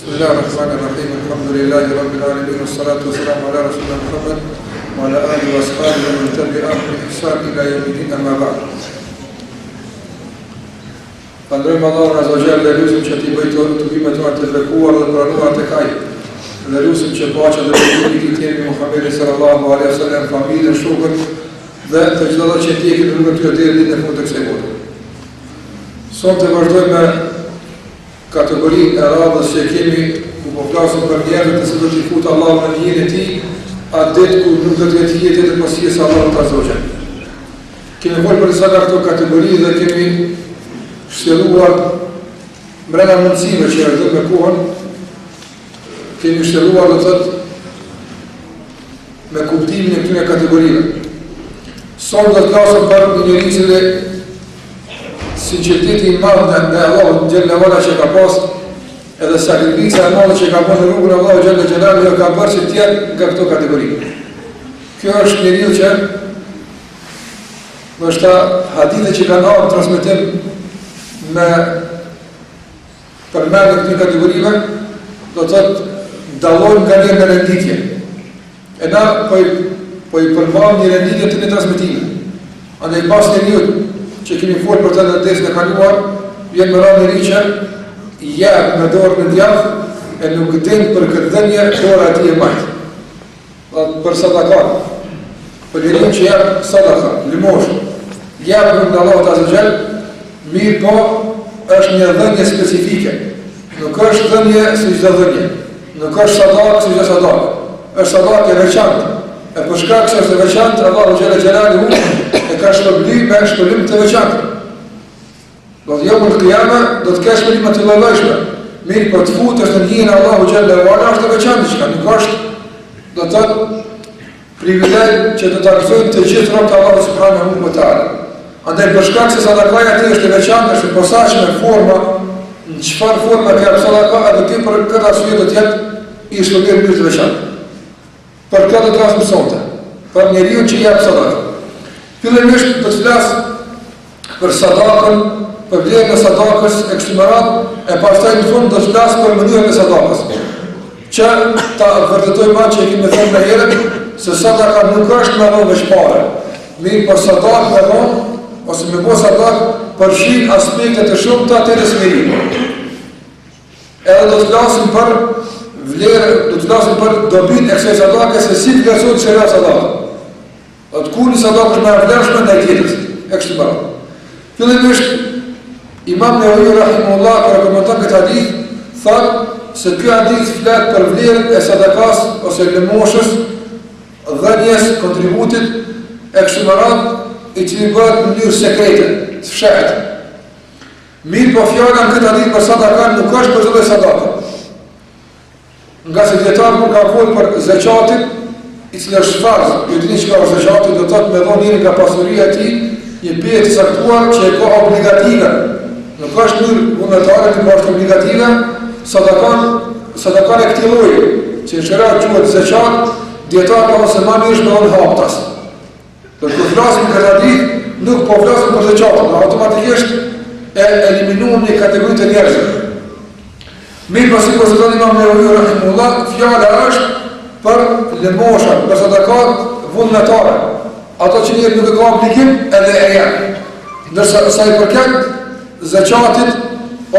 Bismillahirrahmanirrahim. Alhamdulillahi rabbil alamin wassalatu wassalamu ala rasulina Muhammad wa ala alihi wa sahbihi wa man tabi'ahum bi ihsan ila yawmiddin, amma ba'd. Pandrojmë Allahun azza wa jalla, lutim që t'i bëjë të bimet tona të bekuar dhe pranuar tek Ai. Dhe lutim që paqja dhe bekimet e tij Muhamedit sallallahu alaihi wasallam, familjen, shokët dhe të çdo lloj që t'i kemi rrugën tyre deri në fund të kësaj bote. Sot të vazhdojmë me kategorinë e radhës që kemi ku po flasim për njerëzit se do t'i futë Allahu në njërin e tij, atë ditë ku nuk do të jetë jetë të pasjes Allahut azza wa jalla. Kemi folur për disa nga këto kategori dhe kemi shtjelluar brenda mundësive që ardhën me kohën, kemi shtjelluar do të thotë me kuptimin e këtyre kategorive. Sot do të flasim për një njeri që sinqeriteti i madh ndaj Allahut xhalla wala që ka pas, edhe sakrifica e madhe që ka bërë në rrugën e Allahut xhalla xhelalu ka bërë që të jetë nga këto kategori. Kjo është njeriu që ndoshta hadithe që kanë ardhur transmetim me përmendje këtyre kategorive, do të thotë dallojnë nga një renditje. E na po i përmbajmë një renditje të një transmetime. Andaj pas njeriu që kemi folë për të në desë në kaluar, vjen më radhë njëri që jep me dorë në djathë e nuk din për këtë dhenje dora ati e majtë. Për sadakat, për njëri që jep sadakat, limosh, jep në Allahut azza wa jall, mirë po është një dhenje specifike. Nuk është dhenje si çdo dhenje. Nuk është sadak si çdo sadak. Është sadak e veçantë. E për shkak se është e veçantë, Allahu xhalla xhelaluhu e ka shpërbly me shpërblim të veçantë. Do të jomul qiyama do të kesh shpërblim të lloj-llojshme. Mirë po të futesh në hijen e Allahu xhalla wala është e veçantë që nuk është do të thotë privilegj që do të argëzojnë të gjithë robët e Allahut subhanahu wa taala. Andaj për shkak se sadakaja ti është e veçantë, është e posaçme forma, në çfarë forma ka sadaka, edhe ti për këtë arsye do të jetë i shpërbyer mirë të veçantë. Për këtë do të flas sonte, për njeriu që jep sadaka. Fillimisht do të flas për sadakën, për vlerën e sadakës e kështu me radhë, e pastaj në fund do të flas për mënyrën e sadakës. Që ta vërtetojmë atë që kemi thënë më herët, se sadaka nuk është me dhënë veç parë. Mirë po sadakë me dhënë, ose me bo sadakë, përfshin aspekte të shumta të resmërimit. Edhe do të flasim për vlerë, do të flasim për dobinë e kësaj sadake, se si vlerësohet sheria sadaka. Do të kur një sadaka është më e vlerëshme ndaj tjetrës, e kështu me radhë. Fillimisht Imam Nevawi rahimahullah kur komenton këtë hadith, thotë se ky hadith flet për vlerën e sadakas ose lëmoshës, dhënies, kontributit e kështu me radhë, i cili bëhet në mënyrë sekrete, të fshehtë. Mirë po fjala në këtë hadith për sadakan nuk është për çdo lloj sadake. Nga se djetarë kur ka folë për zekatin, i cilë është farz, ju dini që ka është zekatin, do të thotë me dhonë njëri nga pasuria ti, një pjesë të saktuar që e ka obligative. Nuk është njërë vullnetare të është obligative, sadakan e këti lloji, që në shëra quhet zekat, djetarë ka ose ma mirë me dhonë haptas. Dhe kër flasim këtë hadith, nuk po flasim për zekatin, automatikisht e eliminuam një kategori të njerëzve. Mirë pasi për zëtën Imam Nevawi rahimahullah, fjala është për lëmosha, për sadakat vullnetare. Ato që njërë nuk e ka obligim edhe e janë. Ndërsa sa i përket zekatit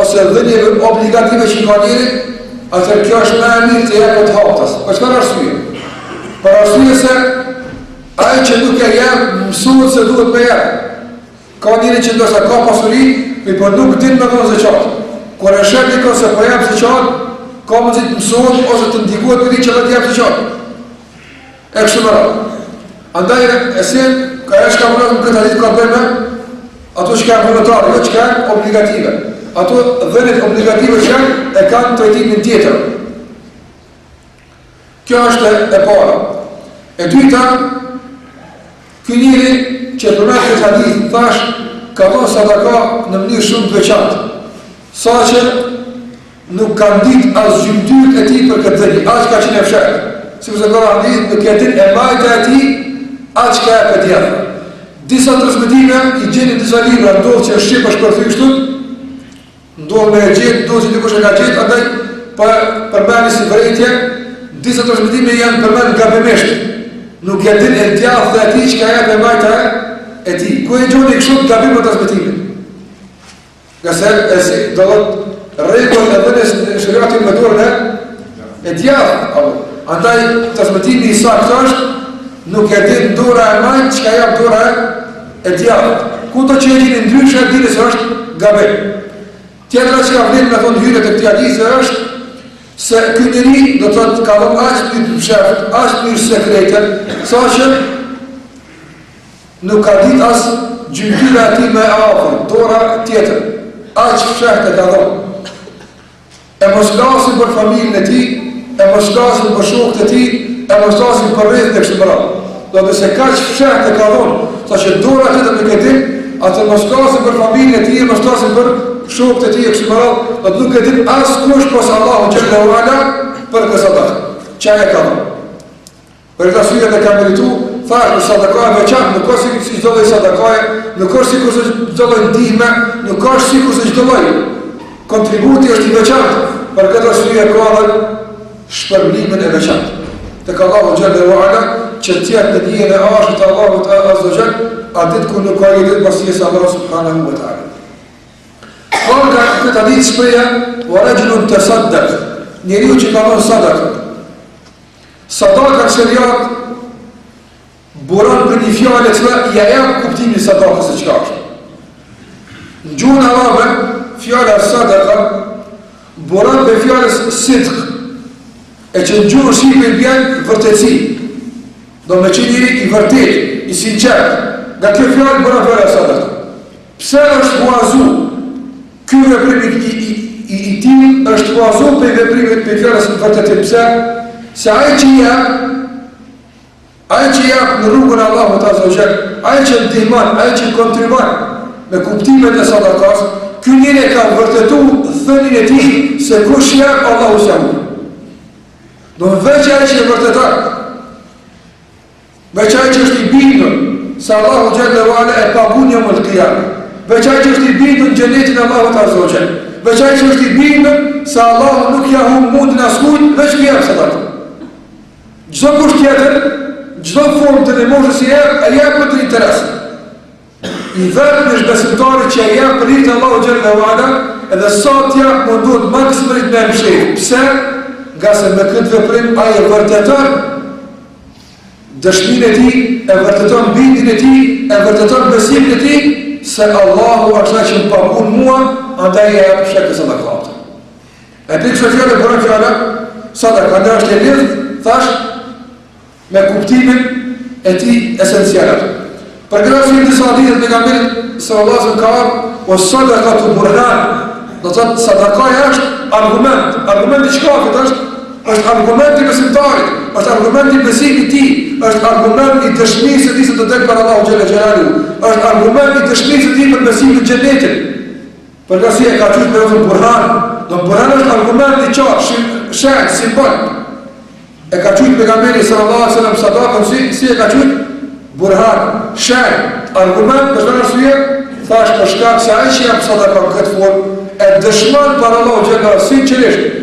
ose dhënieve obligative që i ka njëri, atër kjo është me e mirë të jepë të haptas. Për çfarë arsye? Për arsye se ai që nuk e jepë mësuhet se duhet me jepë. Ka njëri që ndoshta ka pasuri, por nuk din me dhënë zekat. Kur e shef dikon se po jep zekat, ka mundësi të mësohet ose të ndikohet për që do të jep zekat. E kështu me radhë. Andaj e sin ka është ka vënë këtë hadith ka bërë ato që kanë vullnetare, jo që kanë obligative. Ato dhëniet obligative që e kanë trajtimin tjetër. Kjo është e para. E dyta, ky njeri që përmend këtë hadith thash ka dhënë sadaka në mënyrë shumë të veçantë. Sa që nuk kanë ditë as gjymtyrët e ti për këtë dhënje, aq ka qenë e fshehtë. Si përse ka hadith, nuk e ditë e majtë e ti, aq ka e për tjetër. Disa transmetime i gjeni disa libra, ndodhë që Shqip është përthy kështu, ndodhë me e gjetë, ndodhë që dikush e ka gjetë, andaj përmeni si vërejtje, disa transmitime janë përmeni gabimisht. Nuk e din e djathë dhe ati që ka jep e majta e ti. Ku e gjoni kështu gabim për transmitimin? Nga se do dhëtë regull e dhe në shëriatin me dorën e djathë. Andaj transmitimi i saktë është nuk e din dora e majtë që ka jep dora e djathë. Ku të që e gjini ndryshe e dini se është gabim. Tjetëra që ka vlinë me thonë hyrët e këti hadithë është se këtë njëri do të ka dhëmë ashtë një pësheft, ashtë një sekretet, sa që nuk ka dit asë gjymtyra ati me afër, dora tjetër, ashtë pësheft e ka dhëmë. E mos lasin për familjën e ti, e mos lasin për shokët e ti, e mos lasin për rrethën e kështë mëra. Do të se ka që pësheft e ka dhëmë, sa që dora tjetër me këtim, atë mos lasin për familjën e ti, e mos lasin për shokët e ti e kështë mëra, do të nuk e din asë kush posë Allahu Gjelle u Ala për këtë sadakë. Qaj e ka dhëmë. Për këtë asyjet e ka meritu, thash në sadakaj veçanë, nuk është si gjdo dhe sadakaj, nuk është si kur se gjdo dhe ndihme, nuk është si kur se gjdo dhe. Kontributi është i veçanë, për këtë asyjet ka dhe shpërblimin e veçanë. Të ka Allahu Gjelle u Ala, që tjetë në njën e ashtë të Allahu të Azogjel, a ditë ku nuk ka i ditë pasjes Allah subhanahu wa ta'ala. Por nga këtë ditë shpreja, wa rajulun tasaddaq, njeriu që ka dhënë sadakë. Sadaka në shariat buron për një fjallë që ja jep kuptimin e sadakës se çka është. Në gjuhën arabe, fjalla sadaka buron për fjallës sidq, e që në gjuhën shqipe bjen vërtetësi. Do me që njëri i vërtet, i sinqert, nga kjo fjallë buron fjalla sadaka. Pse është muazu? Ky veprim i ti është bazu për veprimit për fjallës në vërtetim. Pse? Se ai që jep në rrugën Allahu të Azogjel, ai që ndihmon, ai që kontribon me kuptimet e sadakas, ky njëri ka vërtetu thënin e ti se kush jep Allahu se hu. Do në veç ai që e vërtetar, veç ai që është i bindur se Allahu Gjelle u Ala e pagun një më të qiyamah. Veçaj që është i bindur në gjennetin Allahu të Azogjel. Veçaj që është i bindur se Allahu nuk ja hum mundin askujt, veç për jepë sadaka. Gjdo kusht tjetër, gjdo formë të nemojës i jepë, e jepë për të interesë. I vetë në shbesimtari që e jepë për rritë Allahu Gjelle u Ala, edhe sa t'jepë munduat maksimërit me mshirë. Pse? Nga se me këtë veprim a e vërtetar dëshmin e ti, e vërtetar bindin e ti, e vërtetar besimin e ti, se Allahu është që më pakun mua, andaj e jepë shekë sadakatë. E për kështë fjallë e bërën fjallë, sadaka, andaj është e lidhë, thash, me kuptimin e ti esencialat. Për grasë një disa aditët me gambirit, se Allah zë në kaarë, o sadaka të burhan, do të thëtë sadakaja është argument i shkafit është argument i besimtarit, është argument i besimit ti, është argument i dëshmisë e ti se të dekë për Allahu Gjelle Gjelalu, është argument i dëshmisë e ti për besimit gjennetin. Për nga si e ka qytë me rëzën burhan, do burhan është argument i qarë, shenë, simbol. E ka qytë pejgamberi sallallahu alaihi wasallam sadakën, si e ka qytë? Burhan, shenë, argument, për shkak arsye, thash për shkak se ai që jep sadakën këtë formë, e dëshmon për Allahu Gjelalu, sinqerisht,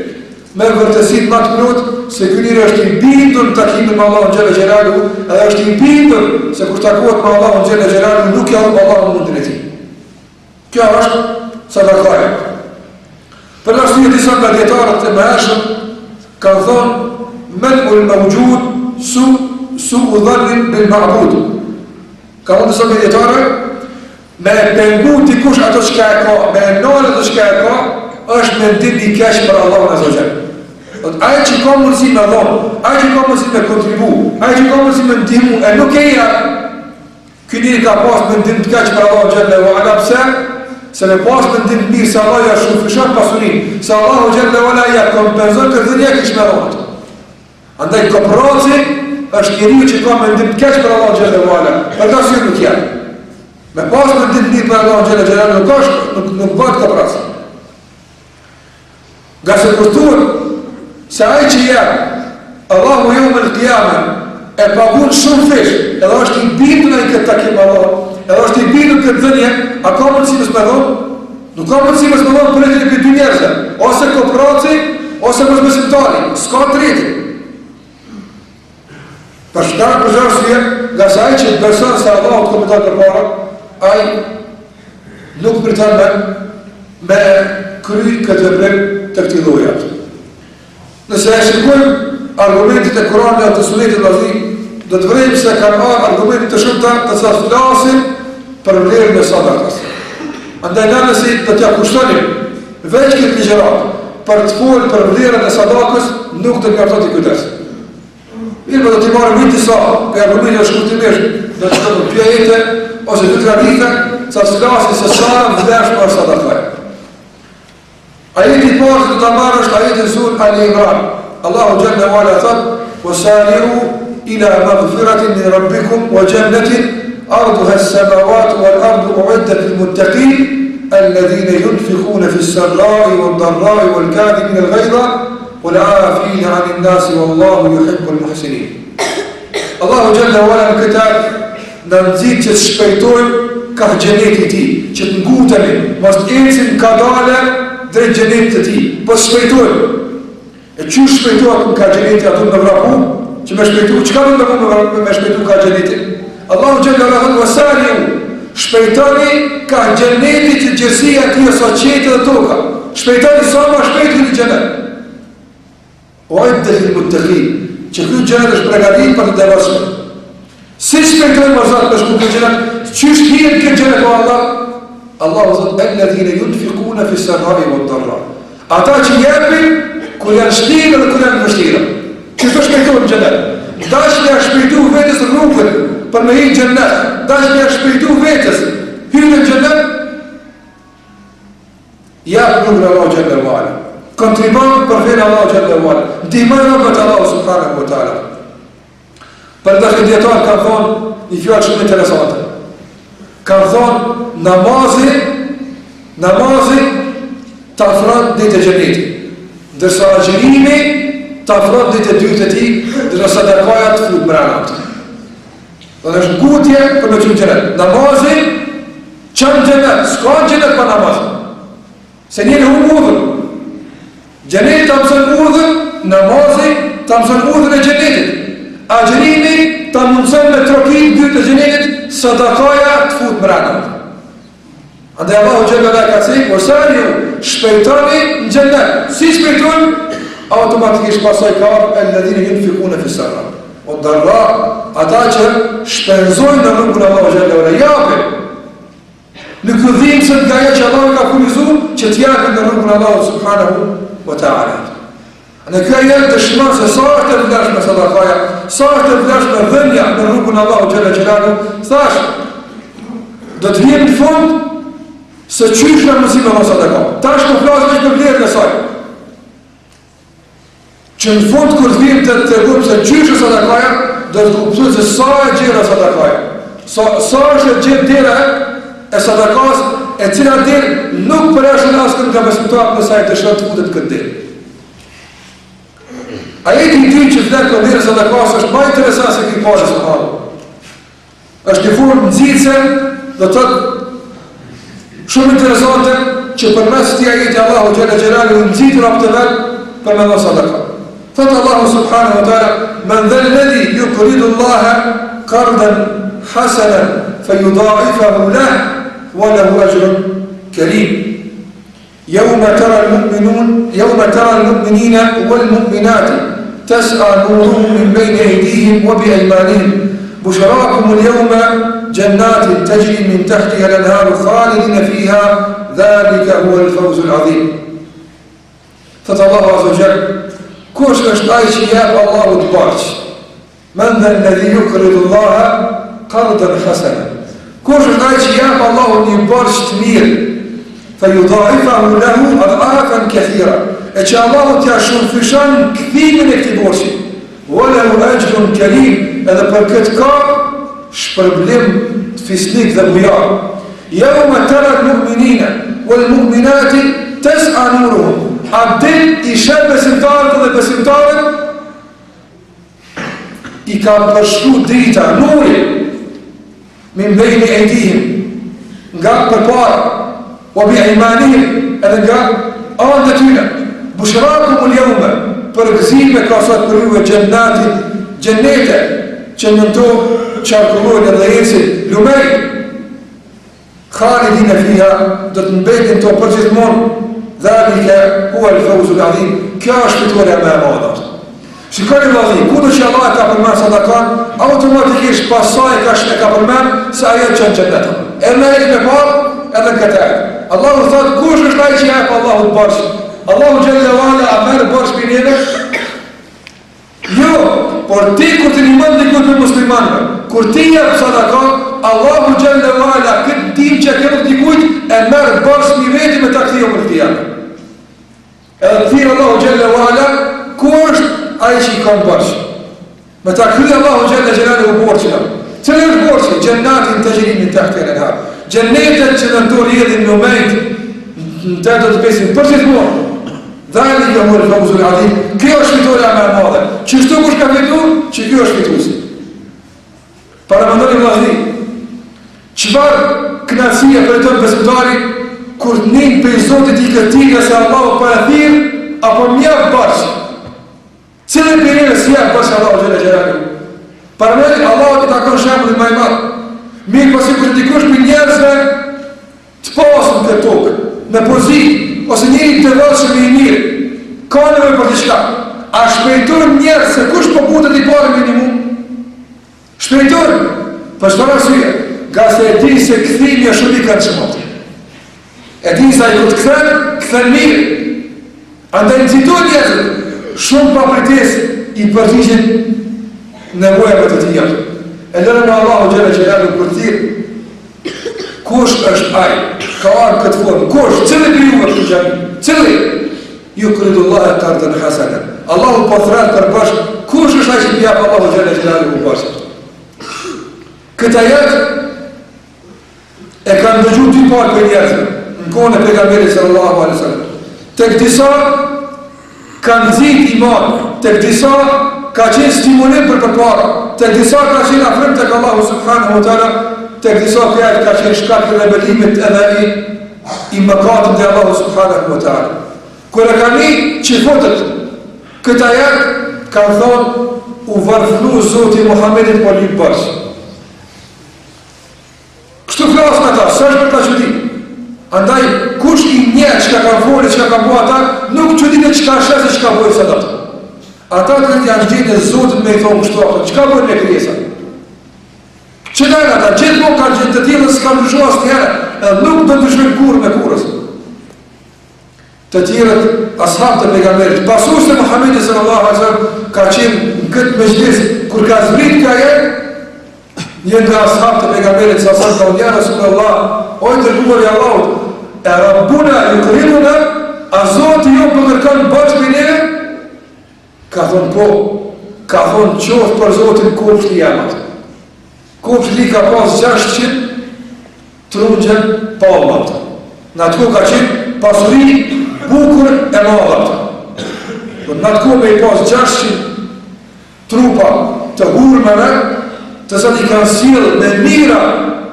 me vërtësit më të plot se ky njeri është i bindur në takimin me Allahun Gjelle Gjelalu, edhe është i bindur se kur takohet me Allahun Gjelle Gjelalu nuk ja humb Allahu mundin e tij. Kjo është sadakaja. Për arsye disa nga dietarët e mëhershëm kanë thonë mel'ul mawjud su'u dhannin bil ma'bud. Ka thonë disa dietarë me pengu dikush ato çka e ka, me nolë ato çka e ka, është mendim i keq për Allahun Azogjel. Ai që ka mundësi me dhonë, ai që ka mundësi me kontribu, ai që ka mundësi me ndihmu, e nuk e ja, ky njeri ka pas mendim të keq për Allahun Gjelle u Ala. Pse? Se me pas mendim të mirë se Allah ja shufishan pasurin, se Allahu Gjelle u Ala ja kompenzon këtë dhënje kish me dhonë. Andaj kopraci është njeriu që ka mendim të keq për Allahun Gjelle u Ala, për ta sy nuk janë. Me pas mendim të mirë për Allahun Gjelle Gjelalu nuk bëhet kopraci. Nga se kërtuar se ai që jep Allahu jo me l'kijame e pagun shumë fish, edhe është i bindur në këtë takim Allah, edhe është i bindur këtë dhënje, a ka mundësi mësë me dhonë? Nuk ka mundësi mësë me dhonë për e të dy njerëzve, ose kopraci, ose mosbesimtari, s'ka treti. Për shkak për arsye, nga sa ai që beson se Allahu të komenton përpara, ai nuk pritet me kry këtë veprim të këtij lloji. Nëse e shikojmë argumentet e Kuranit dhe të Sunetit Nabi, do të vërejmë se kanë ardhur argumente të shumta të cilat flasin për vlerën e sadakës. Andaj nëse do t'ja kushtonim veç këtë ligjërat për të folur për vlerën e sadakës, nuk do të mjafton të kujdes. Mirë, do t'i marrim një disa për argumente shkurtimisht, do të thonë pyetje ose dy tradite, sa flasin se sa vlerësh për sadakën. Ajeti parë të të marrë është ajeti sur Al-Imran. Allahu Jalla wa Ala thot: "Wasari'u ila maghfiratin min rabbikum wa jannatin arduha as-samawati wal ardu u'iddat lil-muttaqin alladhina yunfiquna fi as-sarra'i wad-dharra'i wal-kadhimina al-ghayza wal-'afina 'anil nasi wallahu yuhibbul muhsinin." Allahu Jalla wa Ala kitab na nxit që të shpejtojmë ka xheneti i tij, që të ngutemi, mos të ecim kadale drejt xhenetit të tij, po shpejtojmë. E që shpejtojmë ka xheneti aty në vrapu, që me shpejtu, çka do të bëjmë me shpejtu ka xheneti? Allahu Jalla wa Ala wasari'u, shpejtoni ka xheneti që gjësia e tij është qetë dhe toka. Shpejtoni sa më shpejt në xhenet. U'iddat lil-muttaqin, që ky xhenet është përgatitur për të devotshëm. Si shpejtojmë mazat për shku këtë xhenet? Çish hihet këtë xhenet o Allah? Allahu thot: "Alladhina yunfiquna fi as-sarra'i wad-dharra." Ata që japin kur janë shtirë dhe kur janë vështirë. Çdo shpejtojnë në xhenet. Dash me shpejtu vetes rrugën për me hyrë në xhenet. Dash me shpejtu vetes hyrën në xhenet. Ja rrugën e Allahu Jalla wa Ala. Kontribon për veten e Allahu Jalla wa Ala. Ndihmon rrugën e Allahu subhanahu wa taala. Për dashje dietar ka thonë një fjalë shumë interesante. Ka thonë namazi të afron ditë e xhenetit, ndërsa agjërimi të afron ditë e dytë e tij, ndërsa sadakaja të fut brenda. Do të është gutje për të qenë xhenet. Namazi çon xhenet, s'ka xhenet pa namaz. Se njëri udhën. Xheneti të mëson udhën, namazi të mëson udhën e xhenetit. Agjërimi të mëson me trokimin dytë të xhenetit, sadakaja të fut brenda. Andaj Allahu Jalla wa Ala ka thënë: "Wasari'u", shpejtoni në xhenet. Si shpejtojmë? Automatikisht pasoj ka alladhina yunfiquna fi as-sarra wad-dharra, ata që shpenzojnë në rrugën e Allahu Jalla wa Ala, japin. Në këdhim se nga ajo që Allahu ka furnizuar, që të japin në rrugën e Allahut subhanahu wa ta'ala. Në kjo jetë dëshmon se sa është e vlerëshme sadakaja, sa është e vlerëshme dhënia në rrugën e Allahut Jalla Jalaluhu, thash do të vjen në fund se qysh në mësim e mos sadaka. Tash më flasë për vlerën e saj. Që në fund kur të vjen të tregojmë se qysh e sadakaja, do të kuptojmë se sa e gjera sadakaja. Sa është e gjerë dera e sadakas, e cila derë nuk përreshën askën nga besimtarët nësa e dëshon të futet këtë derë. Ajeti i ty që vlerë për vlerë sadakas është ma interesant se këj pashë së halë. është një formë nëzitëse, dhe të shumë interesante, që për mes të ajeti Allahu Gjellë Gjellë nëzitur apë të vetë për me dhe sadaka. Thëtë Allahu Subhanahu wa ta'ala: "Men dhe lëdhi yuqridu Allaha qardan hasanan fayudha'ifahu lahu wa lahu ajrun karim." يوم ترى المؤمنين والمؤمنات تسعى نورهم من بين أيديهم وبأيمانهم بشراكم اليوم جنات تجري من تحتها الأنهار خالدين فيها ذلك هو الفوز العظيم. فتى الله عز وجل كوش أشتايش يا الله تبارش من ذا الذي يقرض الله قرضا حسنا كوش أشتايش يا الله تبارش تمير فيضاعفه له أضعافا كثيرة إن شاء الله تشوف فشان كثير من اكتبورشي وله أجر كريم هذا بركتك شبربلم في سنيك ذا بيار يوم ترى المؤمنين والمؤمنات تسعى نورهم عبدين إشاب بسمتارك بسمتارك إكام برشلو ديتا نوري من بين أيديهم قاب ببار وبأيمانهم هذا قال أنت تينا Bushrakum al-yawma, përgëzime ka sot për juve gjennete, që në to qarkullojnë edhe ecin lumej, khalidina fiha, do të mbetin to përgjithmonë, dhalika hua al-fawzu al-azim, kjo është fitoria më e madhe. Shikoni vëllai, kudo që Allah ka përmend sadakan, automatikisht pasaj ka përmend se ajo që në xhennet. Edhe me parë, edhe këtë. Allahu thotë, kush është ai që jep Allahu barsh? Allahu xhalla wala a merr barsh për neve? Jo, por ti kur të ndihmon dikujt me muslimanë, kur ti jep sadakan, Allahu xhalla wala këtë ditë që ke dikujt e merr barsh i vetë me takthio për ti. Edhe thirr Allahu xhalla wala, ku është ai që i ka borx? Me ta krye Allahu xhalla xhelalu borxhin. Cili është borxhi? Jannatin tajri min tahtiha al-anhar. Jannetet që në to rrjedhin në moment në të do të besim përgjithmonë. Dhalika huwa al-fawzu al-azim. Kjo është fitoria më e madhe. Çështo kush ka fituar? Që ky është fituesi. Para mendoni vëllai, çfarë kënaqësie për të besimtarit kur nin pe Zotit i këtij se Allahu para thirr apo mjaft borx. Cile për si e përshë Allah gjele gjelalu? Paramenit Allah të takon shembullin më i madh. Mirë pasi kur dikush për njerëzve të pasur këtë tokë, në pozitë, ose njëri të vëshëm i mirë, ka nevojë për diçka. A shpejton njerëz se kush po futet i parë minimum? Shpejton. Për çfarë arsye? Nga se e di se kthimi është shumë i këndshëm. E di se ai kur të kthen mirë. Andaj nxiton njerëzit. Shumë pa pritesë i përgjigjen nevojave të tij. E lënë me Allahu xhela xhelalu kur thirr. Kush është ai? Ka ardhur këtë formë. Kush? Cili për ju është xhami? Cili? Yukridu Allah qardan hasana. Allahu po thret për bash. Kush është ai që jep Allahu xhela xhelalu bash? Këtë jetë e kanë dëgjuar dy parë për njerëzve në kohën e pejgamberit sallallahu alaihi wasallam. Tek disa kanë nxit iman, tek disa ka qenë stimulim për përpara, tek disa ka qenë afrim tek Allahu subhanahu wa taala, tek disa fjalë ka qenë shkak të rebelimit edhe i mëkatit te Allahu subhanahu wa taala. Kur e kanë që fotet këtë ajet kanë thonë u varfënu Zoti Muhammedit po lip bash. Kështu flasë në ta, së është për ta qëti. Andaj, kush i nje që ka folë, që ka bua ata, nuk qëti në që ka shese që ka bojë së datë. Ata të janë gjithë e Zotit me i thonë kështu ato, që ka bojë në kriesa? Që nëjnë ata, gjithë mo kanë gjithë të tjilë, s'ka në dëshua së tjere, edhe nuk të dëshme kurë me kurës. Të tjirët, ashab të pejgamberit, pasu se Muhammedi sallallahu alaihi wasallam ka qenë në këtë mejlis, kur ka zbrit ka jenë, një nga ashab të pejgamberit sa sa ka unë Rasulullah, oj të rëgumër i Allahut, e Rabbuna ju kërinuna, a Zotë ju për kërkan bërç për neve? Ka thonë po, ka thonë qoftë për Zotin kopsht i jamat. Kopsht li ka pas 600 trungjen palmat. Në atë ko ka qenë pasuri bukur e madhat. Në atë ko me i pas 600 trupa të hurmeve, të sa i kanë silë me mira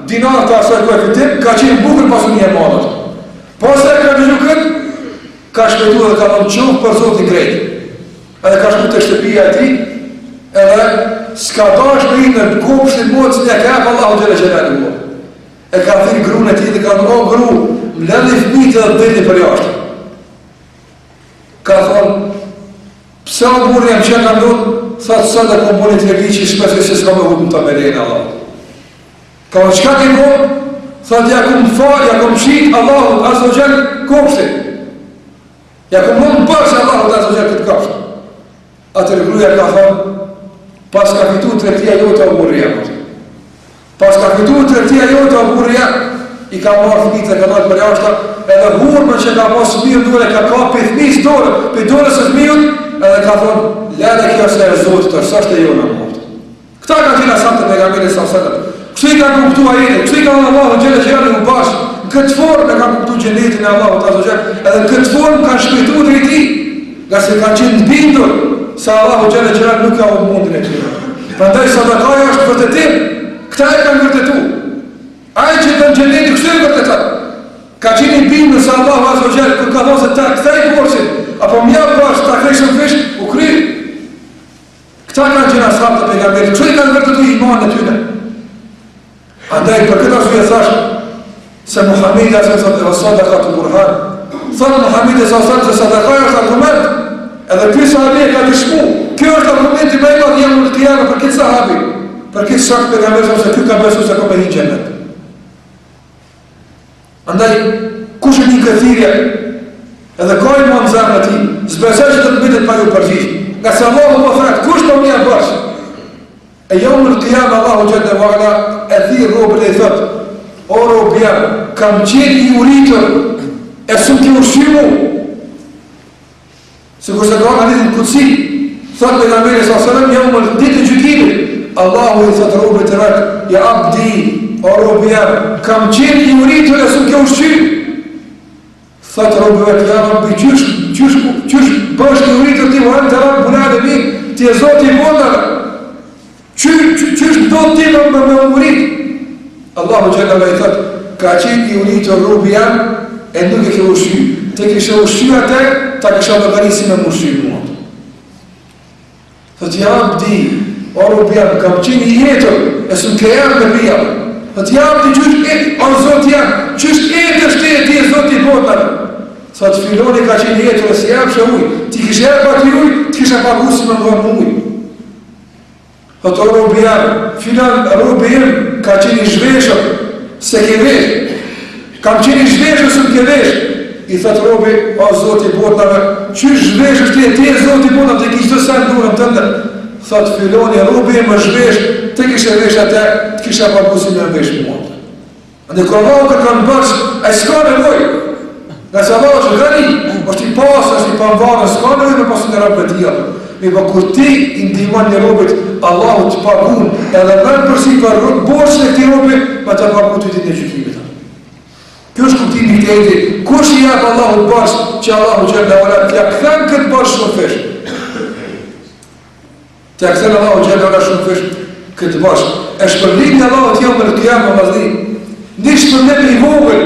dinar të asaj koefitim, ka qenë bukur pasuni e madhat. Pas e ka dëgju këtë, ka shpetu dhe ka thonë qoftë për Zotin krejtë. Edhe ka shku të shtëpia e ti, edhe s'ka dash me i në kopshtin modës një ka e Allahu gjele gjelalu mua. E ka thirë grunë e ti dhe ka në o gru, më lëndi fmitë dhe dhejni për jashtë. Ka thonë, pëse o burë jam që ka ndonë, thëtë së dhe komponi të regi që i shpesë se s'ka me hudën të melejnë Allah. Ka o qka ke mo, thëtë ja ku më fa, ja ku më shqit Allahu azo gjelë kopshtin. Ja ku më më bërë që Allahu azo gjelë këtë kopshtin. Atër gruja ka thonë, pas ka fitu të rëtia jote o burë jam. Pas ka fitu të rëtia jote o burë jam, i ka marrë fëmijët dhe ka marrë për jashta, edhe hurmën që ka pasë fëmijën dore, ka për fëmijës dore, për dore së fëmijën, edhe ka thonë, lede kjo se e Zotit është, sa është e jo në mëftë. Këta ka qina samë të pejgamberit sa sëllët. Kështu i ka kuptu ajete, kështu i ka në Allahu gjele gjele u bashkë, në këtë formë e ka kuptu gjendetin e Allahu të azogjelë, edhe në këtë formë kanë shpejtu drejti, nga se kanë qenë bindur, se Allahu gjele gjele nuk ka u mundin e tyre. Prandaj sadakaja është vërtetim, këta e kanë vërtetu. Ai që të në gjeneti kështu e vërtetat. Ka qenë i bimë se Allahu Azza wa Jall kur ka thënë se ta kthej borxhin, apo më jap bash ta kthesh në fish, u kry. Këta kanë qenë ashabët e pejgamberit, çu i kanë vërtetuar imanin e tyre. Andaj për këtë arsye thash se Muhamedi sallallahu alaihi wasallam ka thënë Kur'an. Thonë Muhamedi sallallahu alaihi wasallam se sadaka është argument. Edhe ky sahabi ka dishmu. Kjo është argumenti më i madh i Yawmul Qiyamah për këtë sahabi. Për këtë shok pejgamberi se ky ka besuar se ka me një xhenet. Andaj, kush e një këthirje, edhe ka i mon zemën e ti, zbesoj që të të bitet pa ju përgjith. Nga se Allahu më thret, kush të mja bërsh? E Yawmul Qiyamah Allahu Jalla wa Ala e thirë robën e thëtë, o robë jam, kam qenë i uritër, e së të ushqimu. Se kërse ka hadithin kutsi, thëtë pejgamberi s.a.s. Yawmul ditë e gjykimit, Allahu i thëtë robët e rëtë, ja abdi, o robë jam, kam qenë i uritër e së të ushqimu. Thëtë robë vetë, ja rabbi, qysh bësht i uritër ti, vërën të rabë bunade mi, ti e zotë i bondave. Qysh do ti me urit? Allahu Jalla wa Ala i thëtë, ka qenë i uritër robë jam, e nuk e ke ushqimu. Te kishe ushqimu atë, ta kisha më gënisi me më ushqimu mua. Thëtë, ja abdi, o robë jam, kam qenë i jetër, e së më ke jam me bia. Thëtë, ja abdi, o zotë jam, qysh jetër shte ti e zotë i bondave. Thëtë, filoni ka qenë i jetër, e si jam shë uj, ti kishe jam pati uj, ti kisha pagusi me më dhëmë uj. Thëtë, o robë jam, filan robë jam, ka qenë i zhveshër, se ke vesh, kam qenë i zhveshër, se më ke vesh. I thëtë robi, o zotë i botave, qysh zhveshë është ti e zotë i botave, të kishtë të sen durëm të ndër. Thëtë filoni, robi më zhvesh, të kishe vesh atë, të kishe pagusi me vesh mua. Ndë kërëvalë të kanë bërsh, e s'ka nevoj. Nga se Allah është gëni, është i pasë, është i panvarë, s'ka nevoj me pasu në rabë tia. Mi për kur ti i ndihman një robit, Allahu të pagun, edhe mërë përsi për borshën e këti robit, me të pagun të ti në gjykimit. Kjo është kuptimi i këtij, kush i jap Allahut bash që Allahu Jalla wa Ala t'ia kthen këtë bash shumë fish. T'ia kthen Allahu Jalla wa Ala shumë fish këtë bash. E shpërblim në Allahu Yawmul Qiyamah vazhdim. Një shpërblim i vogël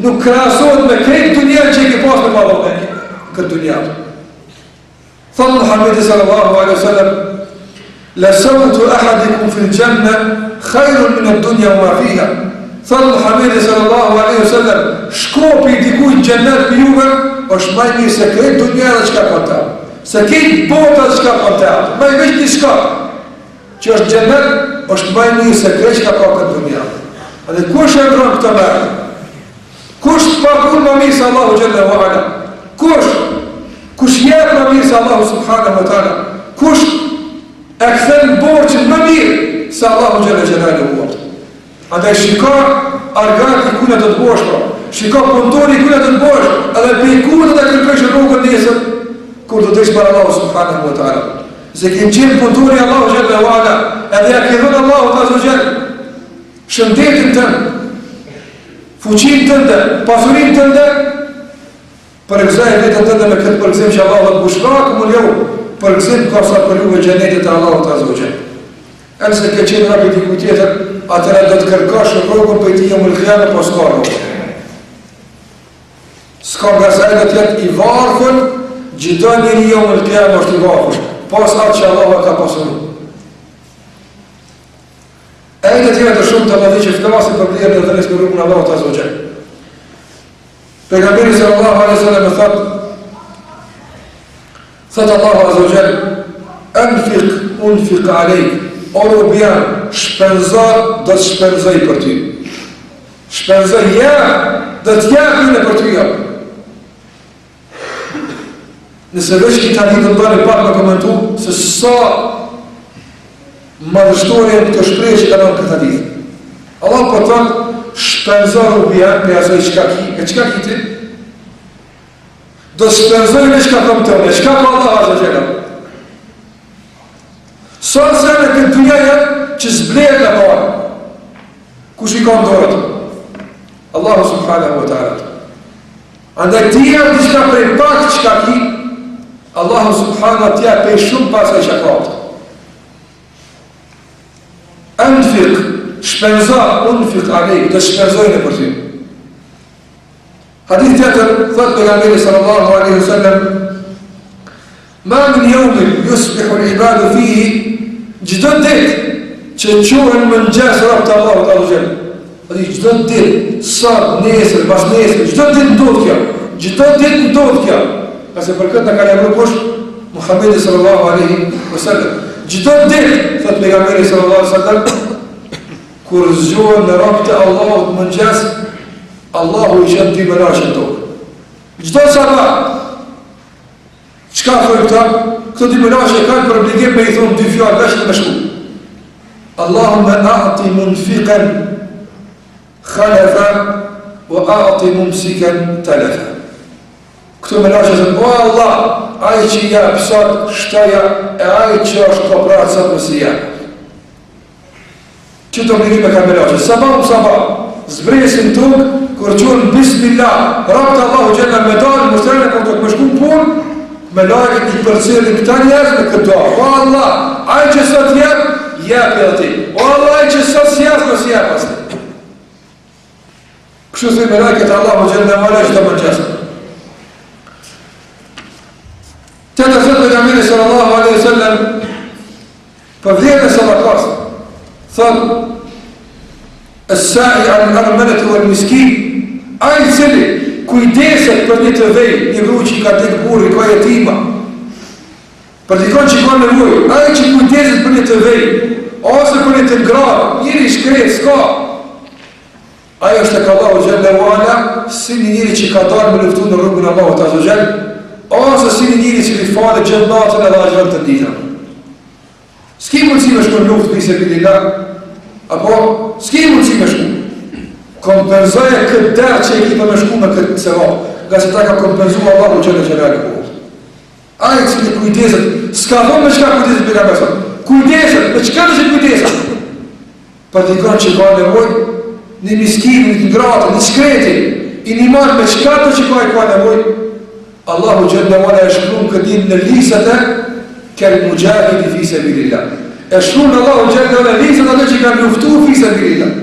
nuk krahasohet me këtë dunjë që ke pas me Allahun këtë dunjë. Thënë Muhammedi sallallahu alaihi wasallam: "La sawtu ahadikum fil janna khayrun min ad-dunya wa ma fiha." Thënë Muhammedi sallallahu alaihi wasallam, shkopi i dikujt në xhenet për juve është më i mirë se këtë dunja dhe çka ka ta. Se këtë bota çka ka ta. Më i veç diçka që është xhenet është më i mirë se këtë çka ka këtë dunja. A dhe kush e ndron këtë merë? Kush pagun më mirë se Allahu Jalla wa Ala? Kush jep më mirë se Allahu subhanahu wa taala? Kush e kthen borxhin më mirë se Allahu Jalla Jalaluhu? Andaj shika argati kuna të të bosh, shika punëtori kuna të të bosh, edhe për i kuna të kërkësh rrugën nesër, kur të të ishë për Allahu subhanahu wa ta'ala. Se kemë qenë punëtori Allahu Jalla wa Ala, edhe ja ke dhënë Allahu Azza Jalla, shëndetin tënë, fuqin tënde, pasurin tënde, përgëzaj vetën tënde me këtë përgëzim që Allahu të bushrakë më ljohu, përgëzim ka sa për juve gjenetit e Allahu Azza Jalla. Nëse ke qenë rapi diku tjetër, atëra do të kërkash rrugën për ti Yawmul Qiyamah, po s'ka rrugë. S'ka nga se do të jetë i varfër, gjithë njëri Yawmul Qiyamah është i varfër, pas atë që Allah ka pasur. Ajete tjera të shumë të mëdhi që flasin për vlerën e dhënies për rrugën e Allahut Azza wa Jalla. Pejgamberi sallallahu alaihi wasallam thotë Allahu Azza wa Jalla: "Unfiq alejk." O robjan, shpenzar do të shpenzoj për ty. Shpenzoj do të japin e për ty japë. Nëse veç kita një të ndani pak me komentu, se sa madhështorje të shprej që ka në këtë hadith. Allah për tënë, shpenzar robjan, për jasoj qka ki, e qka ki ti? Do të shpenzoj me qka kom të me, qka ka Allah Azza wa Jalla? Sa në zemë e këtë dunjaja që zblerë në parë, kush i ka ndorët? Allahu subhanahu wa ta'ala. Andaj ti jam diçka prej pak qka ki, Allahu subhanahu wa ta'ala pej shumë pas e që kaptë. Anfiq, shpenza, unfiq alejk, dhe shpenzojnë e për ty. Hadith tjetër, thot pejgamberi sallallahu alaihi wasallam: "Ma min yawmin yusbihu al-ibadu fihi", çdo ditë që quhen mëngjes robt Allahut azza wa jall. Çdo ditë, sot, nesër, pas nesër, çdo ditë ndodh kjo. Çdo ditë ndodh kjo. Qase për këtë ka lëvur kush? Muhamedi sallallahu alaihi wasallam. Çdo ditë, thot pejgamberi sallallahu alaihi wasallam, kur zgjohen në robt e Allahut mëngjes, Allahu i shënë ti më rashën tokë. Gjdo sabah, qka thoi këta? Këto ti më rashë e kanë për obligim me i thonë dy fjallë vesh të me shku. Allahumme a'ti munfiqen khalefa wa a'ti mumsiken telefa. Këto më rashë e zënë, o Allah, aj që ja pësat shtaja e aj që është kopratë sot mësi ja. Që të obligim e kanë më rashë? Sabah, zbresin tokë, kur qënë bismillah, rabtë Allahu Gjella me dalë, mështërën e kur të më shku punë, me lajket i përcilin këta njerës me këtë doa. O Allah, aj që sot jep e ti. O Allah, aj që sot s'jep, në s'jep asti. Kështu thë me lajket Allahu Gjella me lajket të mëngjesë. Të të thëtë në Gjamili sallallahu alaihi sallam, për vlerën e sadakas, thëtë, الساعي على الأرملة والمسكين أي cili kujdeset për një të vej, një vru që i ka tek burri, ka jetima, për dikon që ka nevojë, ai që kujdeset për një të vej, ose për një të ngrarë, njëri shkret, s'ka. Ai është tek Allahu Gjelle Wala, si një njëri që ka dalë me luftu në rrugën e Allahut Azza Jall, ose si një njëri që i falet gjennatën edhe ajrën të ditën. S'ki mundësi me shkon luftë fi sabilillah, apo s'ki mundësi me shku. Kompenzoje këtë derë që e ki për me shku me këtë sevap, nga se ta ka kompenzu Allahu Gjelle Gjellale kohët. Ajë që të kujdeset, s'ka thonë me qka kujdeset për nga besot. Kujdeset, me qka në që kujdeset? Për t'i konë që ka nevoj, një miskin, një ngratë, një shkreti, i një marë me qka të që ka nevoj, Allahu Gjelle Gjellale e shkruun këtin në lisët e kel mujahid i fi sabilillah. E shkruun Allahu Gjelle Gjellale lisët atë që kanë luftu fi sabilillah.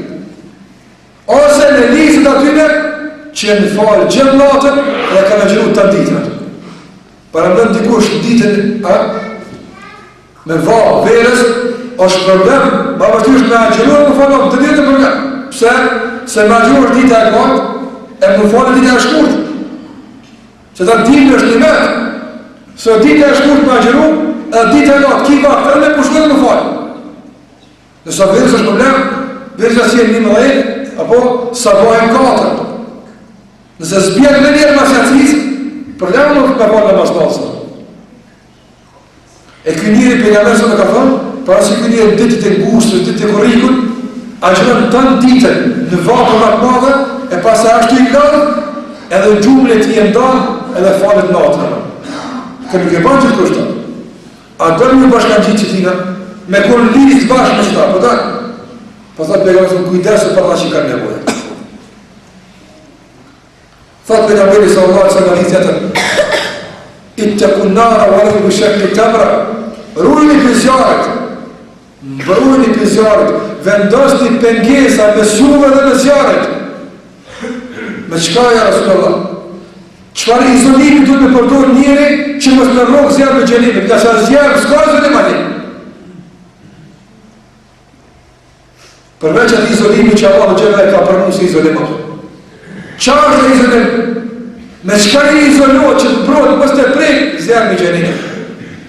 Ose në lisët atyne që në falë gjennatën dhe ka në gjëru të ditën. Para më në dikush ditën me valë, verës, është problem, ma vështysh me gjëru në falë të ditën problem. Pse? Se me gjëru është ditë e këtë, e më falë ditë e shkurt. Se ta ditë është një metë. Se ditë e shkurt me gjëru, e ditë e këtë, ki vakë, e me pushkët më falë. Nësa verës është problem, verës asë jenë një më dhejtë, apo sabajnë katër. Nëse zbjerë me njerë masjacisë, problemë nuk me falë në masnasë. E këj njëri për nga mërësë me ka thonë, para si këj njëri ditit e ngushtër, ditit e korikun, a gjënë të në ditën në vatër në të madhe, e pas e ashtu i gradë, edhe në gjumlet i endanë, edhe falët natërë. Këmë ke banë gjithë kështë. A dërë një bashkan gjithë që tina, me kërë listë bashkë në qëta, për dalë. Për thotë për nga mërësë kujdesu për nga që kanë nevojë. Thotë për nga mërësë sallallahu alaihi wasallam në tjetër, ittaqun nara walau bi shaqqi tamra, rrujni për zjarët, mbrujni për zjarët, vendosni pengesa me suve dhe me zjarët. Me qka ja Rasulullah? Qfar izolimi duhet me përdor njëri që mos me rrogë zjarë me gjenimit, nga sa zjarë s'ka zonim ati. Përveç atë izolimi që Allah Gjelle ka përnu si izolimat. Qa është izolim? Me qka i izolohet që të mbrojt, mës të prejkë zjarë me gjenimit.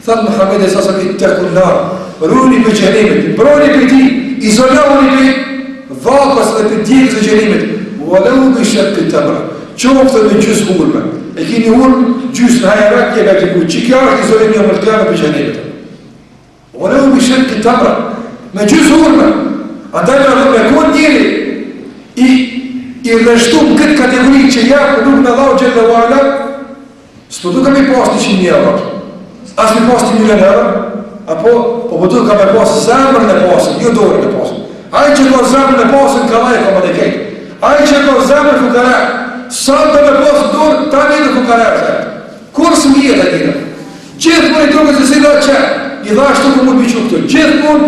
Thëtë Muhammed e sasëm i të kunnar, rruni për gjenimit, mbrojni për ti, izolohuni për vakës dhe për djekës e gjenimit, ualehu për shëtë për të mëra, qoftë me gjysë hurme, e kini hurme, gjysë në hajarak, kje ka këpuj, që kja është izolimi o mërtëgane për gjenimit. Ualehu për shëtë për të mëra, me gjysë hurme, andaj me konë njëri i rështum këtë kategori që jakë nuk në Allahu Gjelle Wala, s'po duka me pas 100.000 euro, as me pas 1.000.000 euro, apo po duka me pas zemrën e pasën, jo dorën e pasën. Ai që ka zemrën e pasën, ka lajë ka më dekej. Ai që ka zemrën fukare, sa të me pasën dorën, ta një në fukare. Kur së mjetë e tira? Gjithë mund i trukës e si da që, i dha ashtu ku mund biqu këtë. Gjithë mund,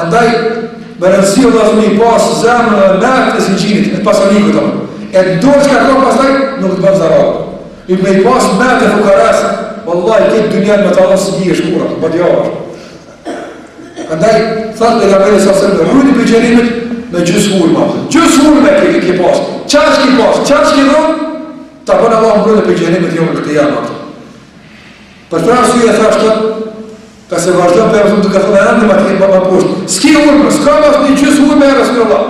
andaj, me rëndësio dhe zëmi pasë zemrën e mërtë e zinqinit, e pasanikët të më. e dorë që ka ka pastaj, nuk të bënë zarar. I me I pas me të fukaras, wallahi, këtë dynjan me të Allah së një e shkura, më djavash. Andaj, thëtë dhe nga mërë sasërë me rrujnë për gjerimit, me gjysë hurma. Gjysë hurma ke pas. Qash ki pas, qash ki dhënë, ta bënë Allah më rrujnë për gjerimit jo me këtë janë atë. Për të arsye e thashtë, ka se vazhdojnë për e duke thënë e ndë ma të kemë ma poshtë. S'ki hurma, s'ka mas një gjysë hurma e Rasulullah.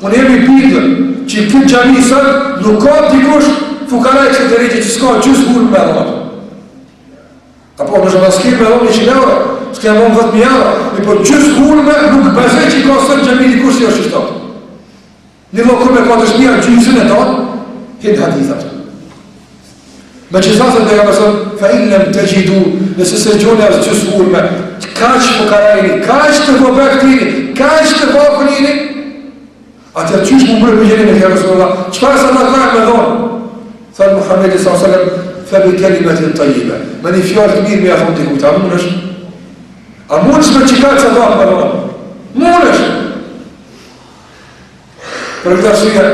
Unë jemi bidër, që I këtë gjami sërë, nuk ka dikush fukaraj që të rejtë që s'ka gjysë hurma me Allah. Apo në shumë s'ki me Allah 100 euro, s'ke më 10.000 euro, I po gjysë hurme nuk bëzhe që I ka sërë gjemi dikur si është qështatë. Një lokur me 4.000 gjysën e tonë, hinë hadithat. Me që zasën dhe ka mësën, fa illem të gjidu, nëse se gjone asë gjysë hurme, ka që fukarajni, ka që të vëbektini, ka që të vëbënini, atër qysh më mërë për gjerim e kja Rasulullah, qëpar sa të kajë me dhonë? Thënë Muhammedi s.a.s. Fe bi kelimetin tajibe, me një fjallë të mirë me jafon të kujta, a mund është? A mund është me qikajtë se dhëmë me dhonë? Mund është! Për këtë arsye,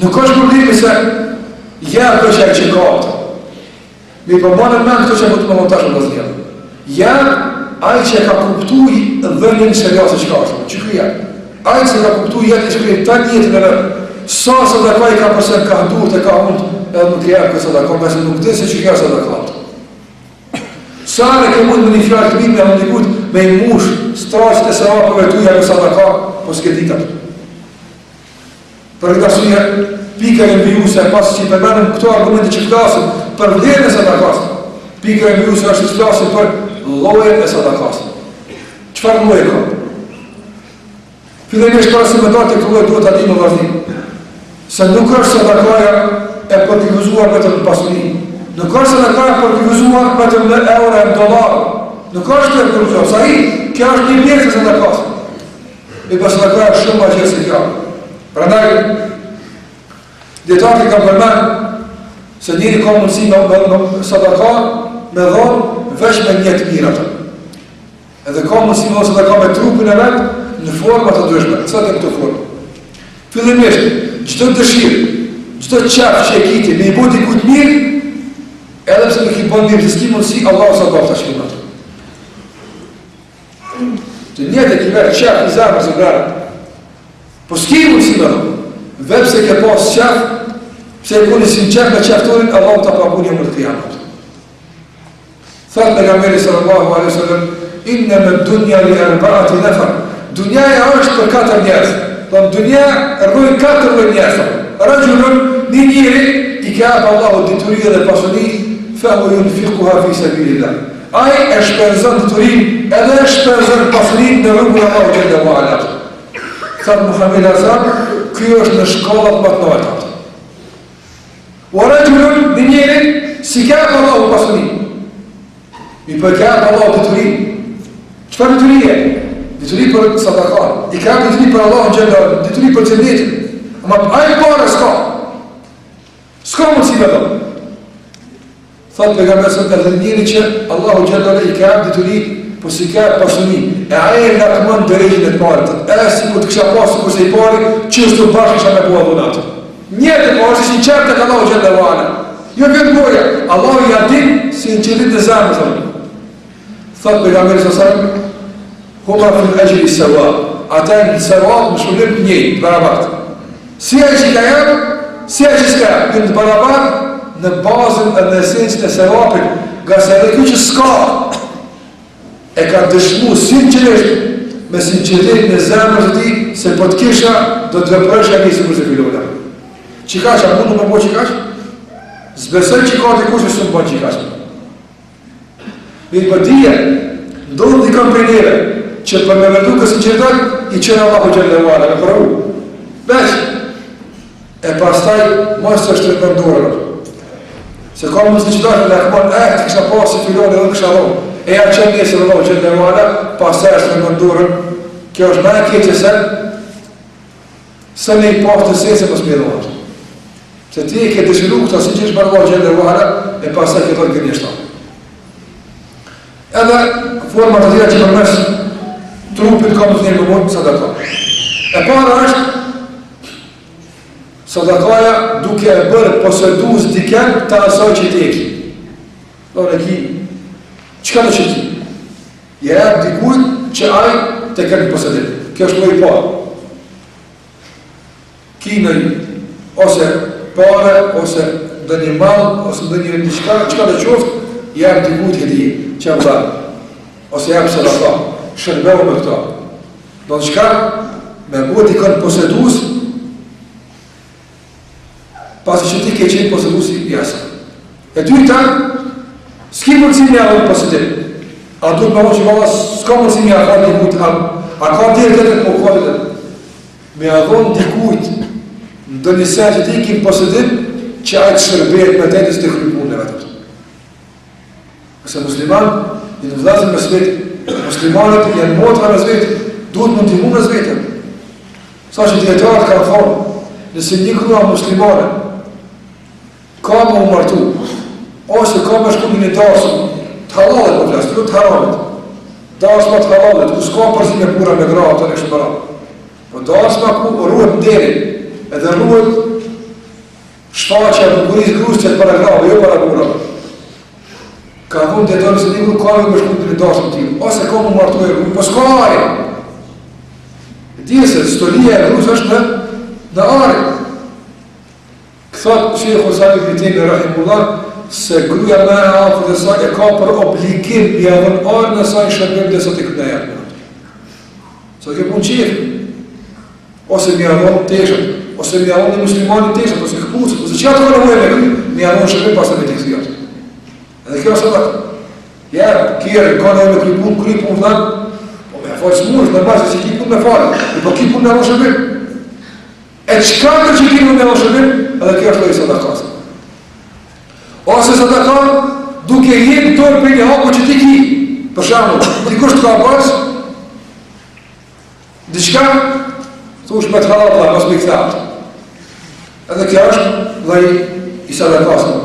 nuk është problemi se jërë të që e qikajtë. Mi përbanë me këto që më të më montashë në dhëzhjë. Jërë ajë që e ka kuptu dhënjën seriosë që ka është. Që kërë ajë që ka kuptu jetë që kërë të njëtë në rëmë. Sa së dhe kaj ka përse ka dur të ka mund edhe nuk jërë kësë dhe ka mëse nuk dhe se që kërë së dhe ka. Sa në ke mund me një fjallë të mirë me ndikut me I mush straqët e sevapëve tuja me sadaka, po s'ke ditat. Për këtë arsye, pika e mbijuse pas që I përmenëm këto argumente që flasin për vlerën e sadakas. Pika e mbijuse është që flasin për llojen e sadakas. Çfarë lloje ka? Fillimisht para se me dalë të këtë lloj duhet ta dimë vazhdim. Se nuk është sadakaja e përkufizuar vetëm në pasuri. Nuk është sadakaja e përkufizuar vetëm në euro e dollar. Nuk është e përkufizuar. Sa kjo është një pjesë e sadakas. E pas sadakaja është shumë më gjë se kjo. Prandaj dietarët kanë përmendur se njëri ka mundësi me sadaka me dhonë veç me një të mirë atë. Edhe ka mundësi me sadaka me trupin e vet në forma të ndryshme. Çfarë të këto forma? Fillimisht, çdo dëshirë, çdo qaf që e kiti me I bëti dikujt mirë, edhe pse nuk I bën mirë, s'ki mundësi Allahu sa bëfta shkrim atë. Të njëjtë që vetë qaf I zemrës së grave. Po s'ki mundësi më thonë. Vetë se ke pas qaf, pse e buni sinqert me qaftorin, Allahu ta pagun yawm al-qiyamah. Thot pejgamberi sallallahu alaihi wasallam, inna ad-dunya li arba'ati nafar. Dunjaja është për 4 njerëz. Don dunja rrojnë 4 njerëz. Rajulun një njeri I ka hap Allahu diturie dhe pasuri, fa huwa yunfiquha fi sabilillah. Ai e shpenzon diturinë edhe e shpenzon pasurinë në rrugën e Allahut xhallahu ala. Thot Muhammed Azam, ky është në shkollat më të larta. Wa rajulun një njeri si ka hap Allahu pasurinë. I ka hap Allahu diturinë. Çfarë diturie? Dituri për sadakan, I ka dituri për Allah në gjellë, dituri për gjennetin. Ama ajë pare s'ka. S'ka mundësi me dhe. Thotë pejgamberi edhe njëri që Allah në gjellë I ka dituri për si ka pasuni. E ajë e lakmon dërejgjën e të pare. E si ku të kësha pasu kërse I pare, që është të bashkë isha me bua donatë. Njëtë po është ishin qërë të ka Allah në gjellë e vana. Jo këtë boja, Allah I adin si në qëllit në zemë. Thotë pejgamberi huma fil ajri sawa. Ata në sawa më shullim njëjtë, barabartë. Si e që ka jam, si e që s'ka jam, në barabartë në bazën e në esencën e sevapit, nga se edhe kjo që s'ka, e ka dëshmu sinqerisht me sinqerit në zemrës të ti, se po të kisha do të vëprësha një si kërse filona. Qikash, a mundu me po qikash? Zbesoj që ka të kushe së më po qikash. Mirë për dhije, ndodhë di kam për njëre, që për me vërdu kësë sinqeritet, I qenë Allahu xhallahu ala me pravu. Veç, e pastaj, mos është të rëndorën. Se ka mundës në qëtash me lakmon, të kisha pasë si filoni dhe kësha dhonë. E ja qenë njësë Allahu xhallahu ala, pastaj është të rëndorën. Kjo është me e keqëse, se me I pasë të sese për smjedhonë. Se ti e ke dëshiru këta si qështë për Allahu xhallahu ala, e pastaj këtë të gënjështanë. Edhe forma të tjera që përmes trupit ka më të njërë në mund, sadaka. E para është sadakaja duke e bërë posedus diken të asaj që ti e ki. Do në ki, qëka në që ti? Je e dikujt që aj të kërë posedim. Kjo është loj parë. Ki në ose pare, ose dhe një malë, ose dhe një qëka dhe qoftë, je e dikujt këti, që e vëdhe. Ose je e sadaka, shërbehu me këta. Do në qëka, me bëhet i kënë posedus, pasi që ti ke qenë posedus i jasa. E ty ta, s'ki mundësi me avon posedim. A duhet me avon që valla s'ka mundësi me avon dikujt, a ka dirë të po ka të me avon dikujt në një sen që ti kim posedim që ajtë shërbet me tendis të krypun në vetët. Këse musliman, një në vëdhazën me svetë, muslimanët janë motra me svetë, duhet mund t'imu me svetën. Sa që djetarët ka thonë, nëse një grua muslimane ka më umartu, ose ka me shku një dasëm, të halalet më flasë, të haramet, dasëma të halalet, ku s'ka përzi me pura me gra, të në kështë mëra. Po dasëma ku ruhet në deri, edhe ruhet shfaqja në bukuris grusë që të para gra, jo para pura. Ka thonë djetarët nëse një grua ka me shku një dasëm t'ju, ose ka më umartu e grua, po s'ka aje. Djesë, stolia e grusë është në are. Këthot që e Khosami Fitin e Rahimullah, se gruja me e afër dhe saj e ka për obligim i avën arë në saj shërbim dhe sot i këtë në jetë. Sa ke pun qefë, ose mi avën teshët, ose mi avën një muslimani teshët, ose këpucët, ose që atë më në mujë me këtë, mi avën shërbim pas të me të këthijat. Edhe kjo së takë. Ja, kjerë, ka në e me krypun vëllanë, falë smurës, në bazë që ki pun me falë, po ki pun me avon shërbim. E qka të që ki pun me avon shërbim, edhe kjo është lojë sadakasë. Ose sadakasë, duke jetë dorë për një hako që ti ki. Për shamu, ti kështë ka pasë, diqka, thush me të halat la, mas me këthatë. Edhe kjo është lojë i sadakasë.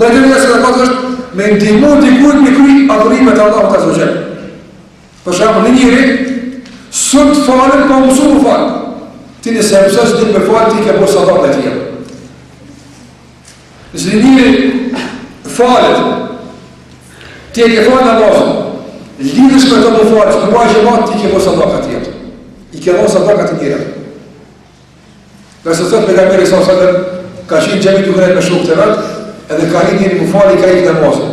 Lojë të një sadakasë është me ndihmu dikujt me kry adhurimet Allah të azogjenë. Për shumë, në njëri, sot të falën, pa mësu më falë. Ti nëse mësës të me falë, ti ke bërë sadat dhe tjera. Nëse në njëri falët, ti e ke falë namazën, lidhës me të më falë, që në bajë gjemat, ti ke bërë sadat dhe tjera. I ke bërë sadat dhe tjera. Nëse të të pejgamberi sa sallam, ka qenë gjemi të gëret me shukë të vetë, edhe ka rinë njëri më falë, i ka i namazën.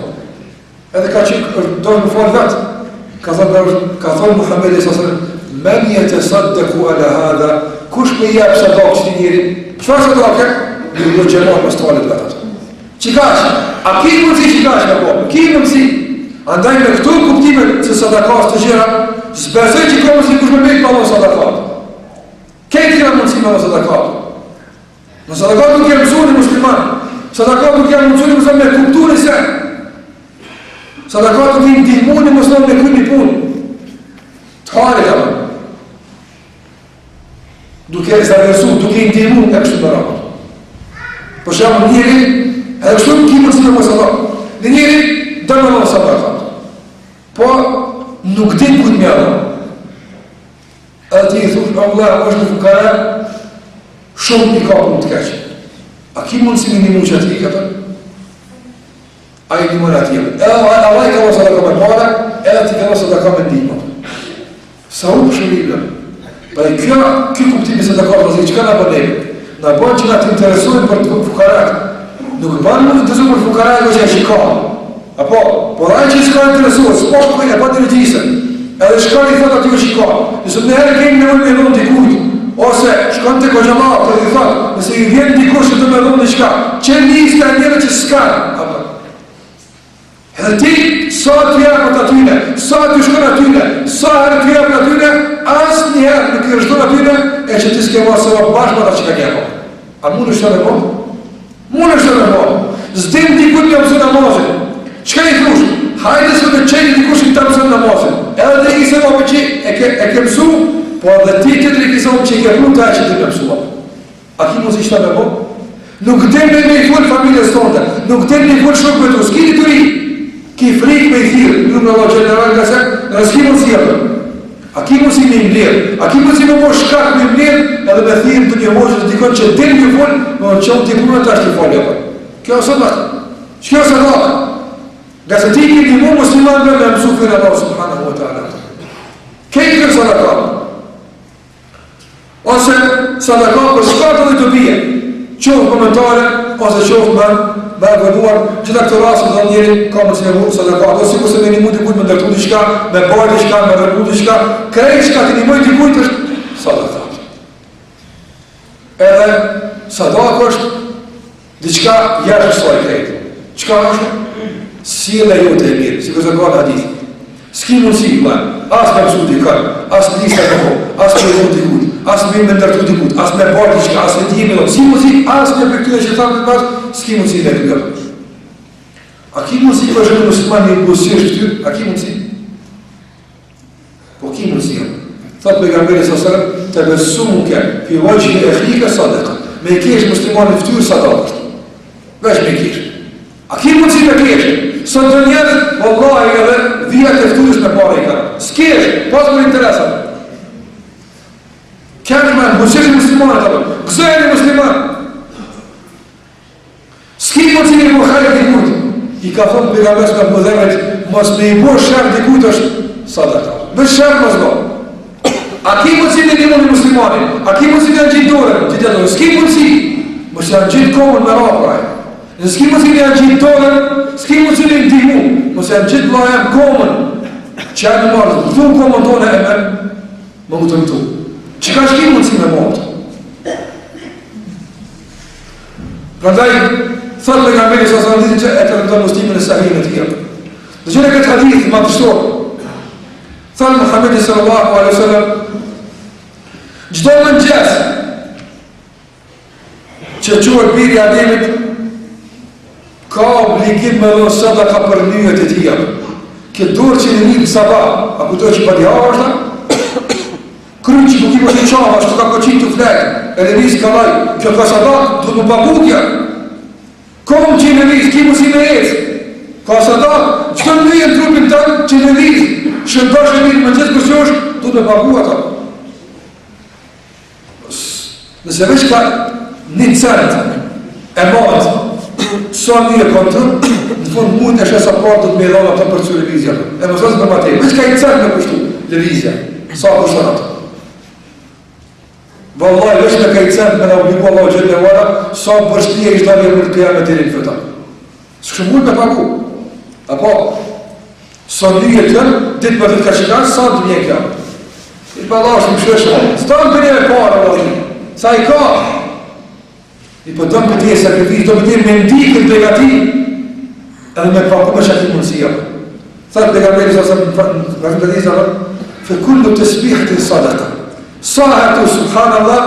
Edhe ka qenë dojnë më falë vetë. Ka thonë Muhammedi s.a.s. Men jetë saddeku ala hadha, kush me jepë sadak që ti njëri? Qëfar sadake? Një do gjemat më stalit vetët. Qikash? A ki mundësi qikash me po? Ki mundësi? Andaj me këtu kuptime se sadakas të gjera, zbezoj që ka mundësi kush me mejtë për sadakat. Kejtë kena mundësi me sadakat. Në sadakat nuk jenë mësuni musliman. Sadakat nuk jenë mësuni musliman me kupturi se. Sadakat nuk jenë ndihmuni musliman me kujnë një punë. Të harit e më. Duke e zaversu, duke i ndihmu e kështu në rapër. Për shemë njëri, edhe kështu ki mundësi me sadakat. Në njëri, dërë me sadakat. Po, nuk din kujtë me adha. Edhe ti i thush, Allah, është në fukare, shumë i ka punë të keqë. A ki mundësi me një mund që ati i këtër? A i një mund ati jemë. Edhe Allah i ka vësa dhe ka me pare, edhe ti ka vësa dhe ka me ndihma. Sa u shumë i bërë. Për e kjo kuptimi se të ka vëzë, që ka në bërnejme? Në bërë që nga të interesujnë për të fukarat. Nuk bërë nuk të zumë për fukarat dhe që e shikon. Apo, por ai që i s'ka interesuar, s'po shkojnë e pa të regjisën, edhe shkon i thot aty e shikon. Nëse në herë kemi nevojë me dhënë dikujt, ose shkon te koxhamall për i thot, nëse i vjen dikush që të më dhënë diçka, që lista e njerëzve që s'kan, apo. Edhe ti, sa të japët atyne, sa të shkon atyne, sa herë të japët atyne, asnjëherë nuk i shkon atyne, e që ti s'ke marrë se bashkë ata që ka njëherë. A mund është të bëj? Mund është të bëj. S'dim dikujt që mëson namazin. Qëka i thush? Hajde se të qenjë dikush i të mësën namazin. Edhe dhe i se më që e ke mësu, po edhe ti të të rikizom që i ke pru të e që të ke mësua. A ki mos i shta me bo? Nuk dem me i full familjes tonë, nuk dem me i full shok me tu, s'ki një të ri. Ki frikë me i thirë, nuk në Allah general nga se, në s'ki mos i jepë. A ki mundësi me mbledh, a ki mundësi me po shkak me mbledh, edhe me thirrë të një hoxhë të dikon që del një fol, më në qëmë t'i punë tash t'i folja. Kjo është sadaka. Kjo është sadaka. Nga se ti ki mu musliman me mësu fërë Allah subhanahu wa ta'ala. Kejtë kërë sadaka. Ose sadaka për shkatë dhe të bije. Qovë komentare, ose qovë me gënuar, gjitha këtë rasë dhe njeri ka më cilë vurë sadaka. Ose si kurse me një mundi kujtë me ndërtu t'i shka, me bërë t'i shka, me ndërtu t'i shka, krejtë shka t'i një mëjtë t'i kujtë është sadaka. Edhe sadaka është diçka jashtë saj krejtë. Qka është? Sjellja jote e mirë, si kërse ka në hadith. S'ki mundësi, asë me mësu t'i kërë, asë në lista në ho, asë me mësu t'i kujtë, asë me më ndërtu t'i kujtë, asë me bërë t'i shka, asë me t'i me s'ki mundësi, asë me për këtyre që thamë të pasë, s'ki mundësi me t'yërë. A ki mundësi për shëtë musliman një busirë shtyrë? A ki mundësi? Po ki mundësi. Thotë pejgamberi s.a.s. të besumuke fi wajhi akhika sadaqa. Me kesh muslimanin ftyrë sadaka. Veç me kesh. A ki mundësi me kesh? Sot të njerët, wallahi edhe vijat e ftyrës me pare i kanë. S'kesh, pas për interesat. Kërë me busirë muslimanët ato. Gëzojnë musliman. S'ki mundësi me bukhajt i kujtë. I ka thonë pejgamberi me mëdhemët, mos me i bo shërë di kujtë është sadaka. Vë shërë mos bo. A ki mundësi me një mundi muslimani? A ki mundësi me janë gjitë dorën? S'ki mundësi. Mos janë gjitë komën me rapraj. S'ki mundësi me janë gjitë dorën, s'ki mundësi me ndihmu. Mos janë gjitë vlajem komën. Që janë në marë, këtu në komën tonë e me më të mëtu. Që ka shki mundësi me mëtë? Prandaj, thërë me nga meri sa sa në që e të rëndër muslimin e sahirin e tjerë. Dhe që në këtë hadith ma të shtorë, thërë Muhammedi sallallahu alaihi sallam, gjdo më në gjesë, që quër biri Ademit, ka obligim me dhënë sadaka për njët e tjerë. Këtë dorë që në një sabah, a kujtoj që pa dihar është, krynë që nuk i mështë i qama, është të ka koqinë të flekë, e në njësë ka laj, kjo ka sadak, du të më pabudja. Kom që në njësë, ki mësi me ecë, ka sadak, që të në njën trupin tënë që në njësë, shëndash e mirë më gjithë kërës është, du të me pabudja ta. Nëse veç ka një cent e matë, sa një e kontrë, në fund mund e shesa partë të me dhona të për që revizja. E më zëzë për ma te, veç ka i cent me kështu revizja, sa kështë në atë. Vallaj, veç me ka i cent me në obligu Allah gjëllë e vara, sa bërshtia i shtavje për të jam e të rinë fëta. Së kështë mund me pagu. Apo, sa një e tërë, ditë më të të ka qikanë, sa të mje kja. I për Allah është më shëshë, së të në për një e parë, Allah, sa i ka. I për dëmë për tje sakrifish, do për tje me ndikën të gati, edhe me pagu me shaki mundësia. Thërë pejgamberi sa në të fe kullu të sbihët i sadaka. Sahetu, subhanallah,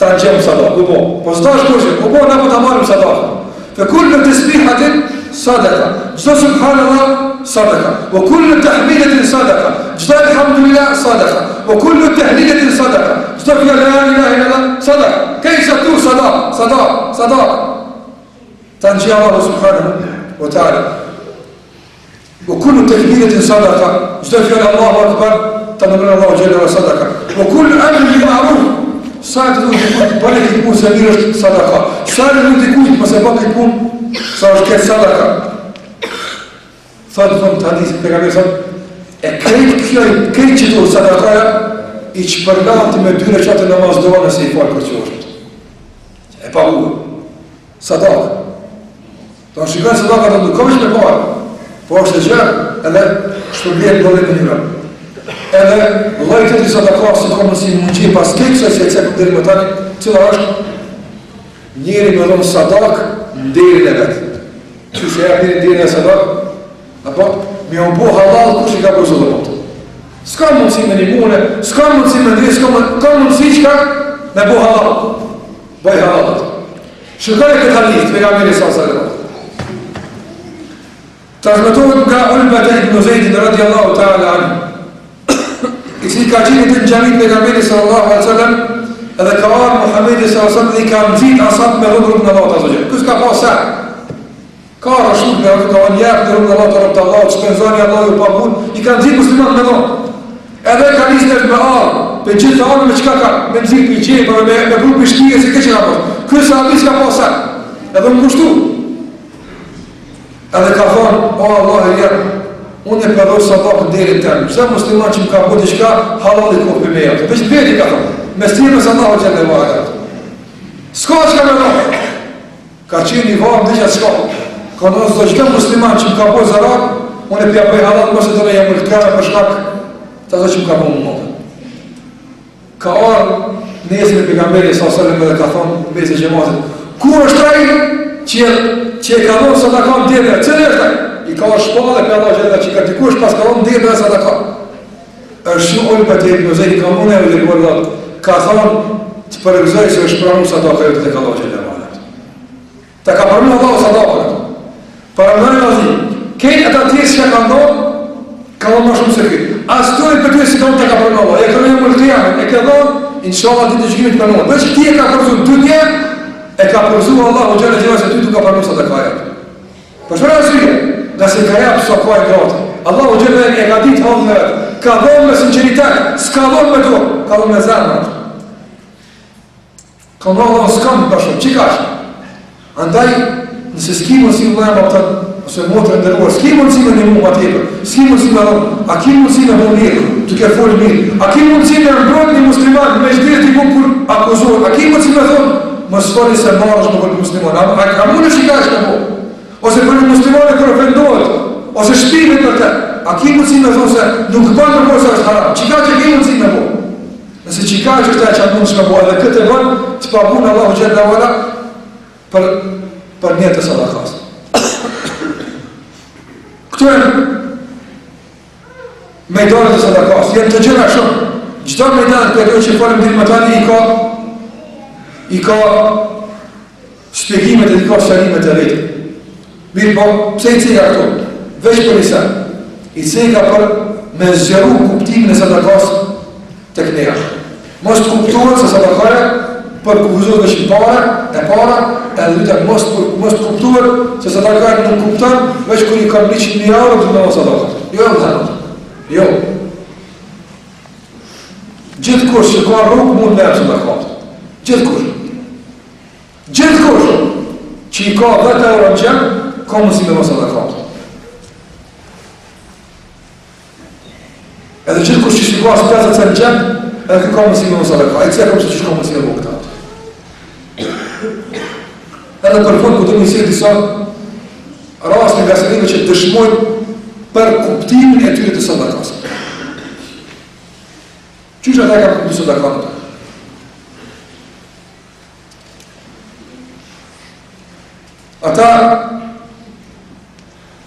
të në gjemë sadaka. Po s'da është kërshë, po në po të marim sadaka. Fe kullu të sbihët sadaka. Gjdo subhanallah, sadaka. O kullu të hmilet sadaka. Gjdo alhamdulillah, sadaka. O kullu të hlilet sadaka. Gjdo fjallë la ilaha illallah, sadaka. Kejsa tu sadaka. Të në gjemë Allah subhanahu wa ta'ala. وكل تكبيرة صدقة استغفر الله أكبر تنبغي الله جل وعلا صدقة وكل أمر بالمعروف ساعة بلد يكون سميرة صدقة ساعة يكون مسبب يكون صار صدقة فضل حديث پیغمبر صلی këtë që do sadakaja I çpërlati me 2 rekate namaz dua nëse I fal për çështën. E paguar. Sadaka. Do të shikoj sadaka do të kosh me parë. Po është gjë, edhe shpërblet dole në njëra. Edhe llojit e sadakas si komo si mundi pas teksa se çka deri më tani, cila është njëri me dhon sadak deri në vet. Që se ja deri në sadak, apo mi u bë halal kush I ka bërë zullot. S'ka mundësi me një mune, s'ka mundësi me ndri, s'ka mundësi qka me bu halal. Bëj halalat. Shëkaj e këtë hadith, pejgamberi s.a.s. Transmetohet nga Ulbata ibn Zejdin radiallahu ta'ala anhu. I cili ka qenë të në gjamit pejgamberi s.a.s. edhe ka arë Muhammedi s.a.s. dhe I ka nëzit asat me rrugë në Allah t.a.s. Kësë ka pa sa? Ka rashur me rrugë, ka njërë në rrugë në Allah t.a.s. që penzani Allah ju pagun, I ka nëzit muslimat me dhonë. Edhe ka nisë me arë, për gjithë arë me qka ka, me nëzikë për qepë, me bru për shtije, se ke që ka posë. Kësë sahabi s'ka posë, edhe më kushtu. Edhe ka thonë, o Allah e jërë, unë e përdo sadakën derin temë, pëse musliman që më ka bërë diqka, halal i kohë për me jatë. Veç beti ka thonë, me stirës Allah o gjellë e vajatë. Ska që ka me thonë, ka qenë i varë në gjithë s'ka. Ka nësë do qëtë musliman që më ka bërë zarat, unë e pja bëj halal, mëse të me jemë të kërë për shkak, të do që më ka bërë më mëtë. Ka arë, nesën e pejgamberi s.a.s. dhe ka thonë, në bese gjematit, ku është taj që e ka dhonë sadakan dhere, cëllë është taj? I ka shpallë për Allah gjitha që ka dikush pas ka dhonë dhere dhe sadakan. është shumë ullë për të e nëzëri ka mune e u lirëgore dhatë, ka thonë të përgëzoj se është pranu sadaka e të të ka Allah gjitha malet. Ta ka pranu Allah sadaka e të. Parëmënën e zi, kejtë ata tjesë që ka ndonë, ka dhonë ma shumë se këtë. Asë të e për të e si tonë të ka pranu Allah, e ka në mëllë të jamë, e ka dhonë, inshallah ditë të gjimit për nëmë. Veç ti e ka përzu në dënje, e ka përzu Allah u gjene gjene se ty tu ka pranu sadaka e të. Për shmërë asyje, nëse ka japë sa ka e gratë, Allah u gjene e ka ditë halë në vetë, ka dhonë me sinceritet, s'ka dhonë me dorë, ka dhonë me zemër. Ka në Allah s'kam për shumë, që ka që? Andaj, nëse s'ki mundësi më lajmë apëtën, ose motër ndërruar, s'ki mundësi me një mu ma tepër, s'ki mundësi me dhonë, a ki mundësi me mu mirë, të ke folë mirë, a ki mundësi me mbrojt një muslimat, me shdirë t'i mund kur akuzohet, a ki mundësi me thonë, më s'fali se marrë në vëllë muslimat, a mundë shika që ka po, ose për një muslimat e kërë ofendohet, ose shpimit për te, a ki mundësi me thonë se nuk banë në kosa është haram, qika që ki mundësi me po, nëse qika që është e që mundë shka po, edhe këtë e banë, të pagunë Allahu Gjellë Vala për njëtë të sadakas. Këtu e mejdanët të sadakas, jenë të gjëra shumë, gjitha mejdanët për e që falem dhe më tani i ka shpjegimet e i ka sharimet e rejtë. Mirë po, pse i cika këtu? Veç për isa, i cika për me zgjeru kuptimin e sadakas të këneja. Mos të kuptuat se sadakare për kufuzot veç e para, edhe dyta mos të kuptuat se sadakare nuk kuptan veç kër i kam 100.000 euro të në sadakat. Jo, dhe në. Jo. Gjithë kush që ka rrugë mund nërë sadakat. Gjithë kush. Gjithë kush që i ka 10 euro në gjemë, ka mësi me sadakat. Edhe gjithë kush që i ka 50 cent në gjemë, edhe ka mësi me sadaka, e këse kom se që shko mësi me bo këta. Edhe për fund, këtë mësi e disa rast nga sërive që dëshmojnë për kuptimin e tyre të sadakas. Qështë ata ka kuptu sadakat? Ata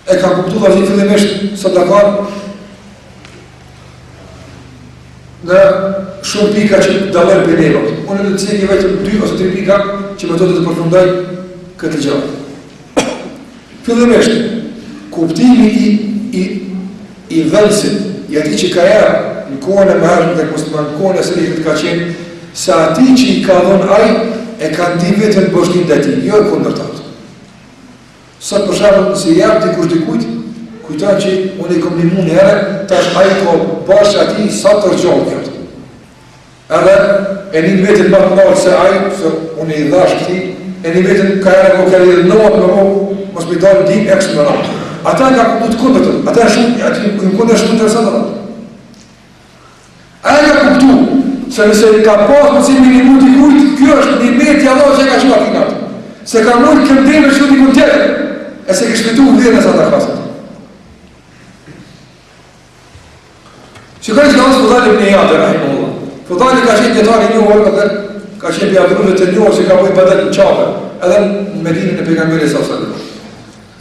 e ka kuptu dhe fillimisht sadakat në shumë pika që dalën për neva. Unë në të cekje vetëm 2 ose 3 pika që më të të përfundaj këtë gjallë. Fillimisht, kuptimi i vëllësit, i ati që ka jarë në kohën e mëherën dhe musliman, në kohën e sërikët ka qenë, sa ati që i ka dhonë aj, e ka ndi vetën bështin dhe ti, jo e kundërtatë. Sot për shabët nëse jabë dikush dikujt, kujtan që unë i kom një mund herë, tash aji ko bashkë ati sa të rëgjohë këtë. Edhe e një vetën më të nalë se aji, se unë i dhash këti, e një vetën ka herë ko kërë i nëvat me mo, mos me dalë dim e kësë më rratë. Ata nga kuptu të kundërtën, ata në kundër shumë interesant të rratë. Aja nga kuptu, se nëse ka pasë më cimi një mund t'i kujtë, kjo është një meti Allah që ka shumë atinat. Se ka mund këndime që t'i mund tjetër, e se këshpitu vlerën e sa të kasët. Shikaj që ka nësë Fudali ibn Iyad, rahimahullah. Fudali ka qenë djetari një orë, edhe ka qenë pjadruzet të një orë që ka bojë badet në qabe, edhe në Medinën e pejgamberi s.a.s.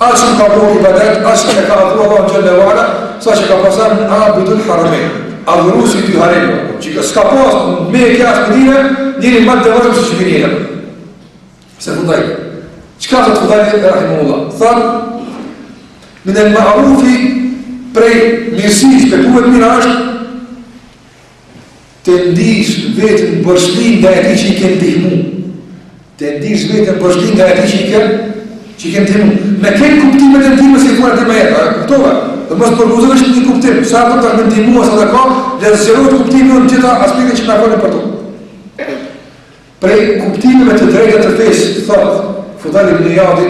Asë që ka bojë badet, asë që ka adhru Allah në gjëllë e vala, sa që ka pasar në abidul haramejnë, adhru si ty haremë, që s'ka pas me e kja Medine, njëri matë dhe vërëm se që vinjene. Se Fudali. Qëka të Fudali, rahimahullah? Thamë, në në ma'rufi prej mirësis, për puhet mira është, të ndish vetën bërshlim dhe e ti që i kënë dihmu. Të ndish vetën bërshlim dhe e ti që i kënë dihmu. Me kënë kuptimet e ndihme si fuar të me jetë, a kuptova? dhe mos përguzën është një kuptim, sa për të ndihmua sa dhe ka, dhe zgjerohet kuptimi në gjitha aspekte që na folën për to. Prej kuptimeve të drejta të fesë, thotë Fudhali ibn Iyadi,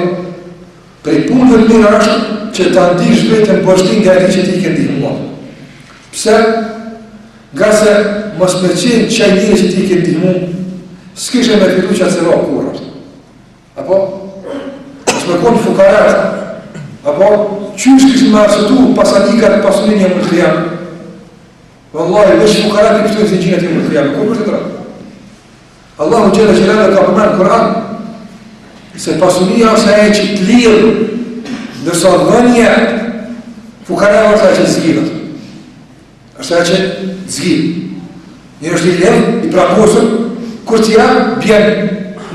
prej punëve të mira është që ta ndish vetën poshtin nga ai që ti ke ndihmuar. Pse? Nga se mos me qenë qaj njëri që ti ke ndihmuar, s'kishe me fillu që atësera kurrë. Apo? Mos me konë fukarat, apo? Qysh kishë me arsëtu pasanikat pasunin një më të khijam. Wallahi, veç fukarat i pështu e zinjinat një më të khijam. Kur për të tëra? Allahu Gjellë Gjellë ka përmenë në Kur'an se pasunia ose e që të lirë ndërsa dhënje fukarat është e që zgjidhët. Është e që zgjidhë. Njërë është i lirë, i praposën, kur t'ja bjen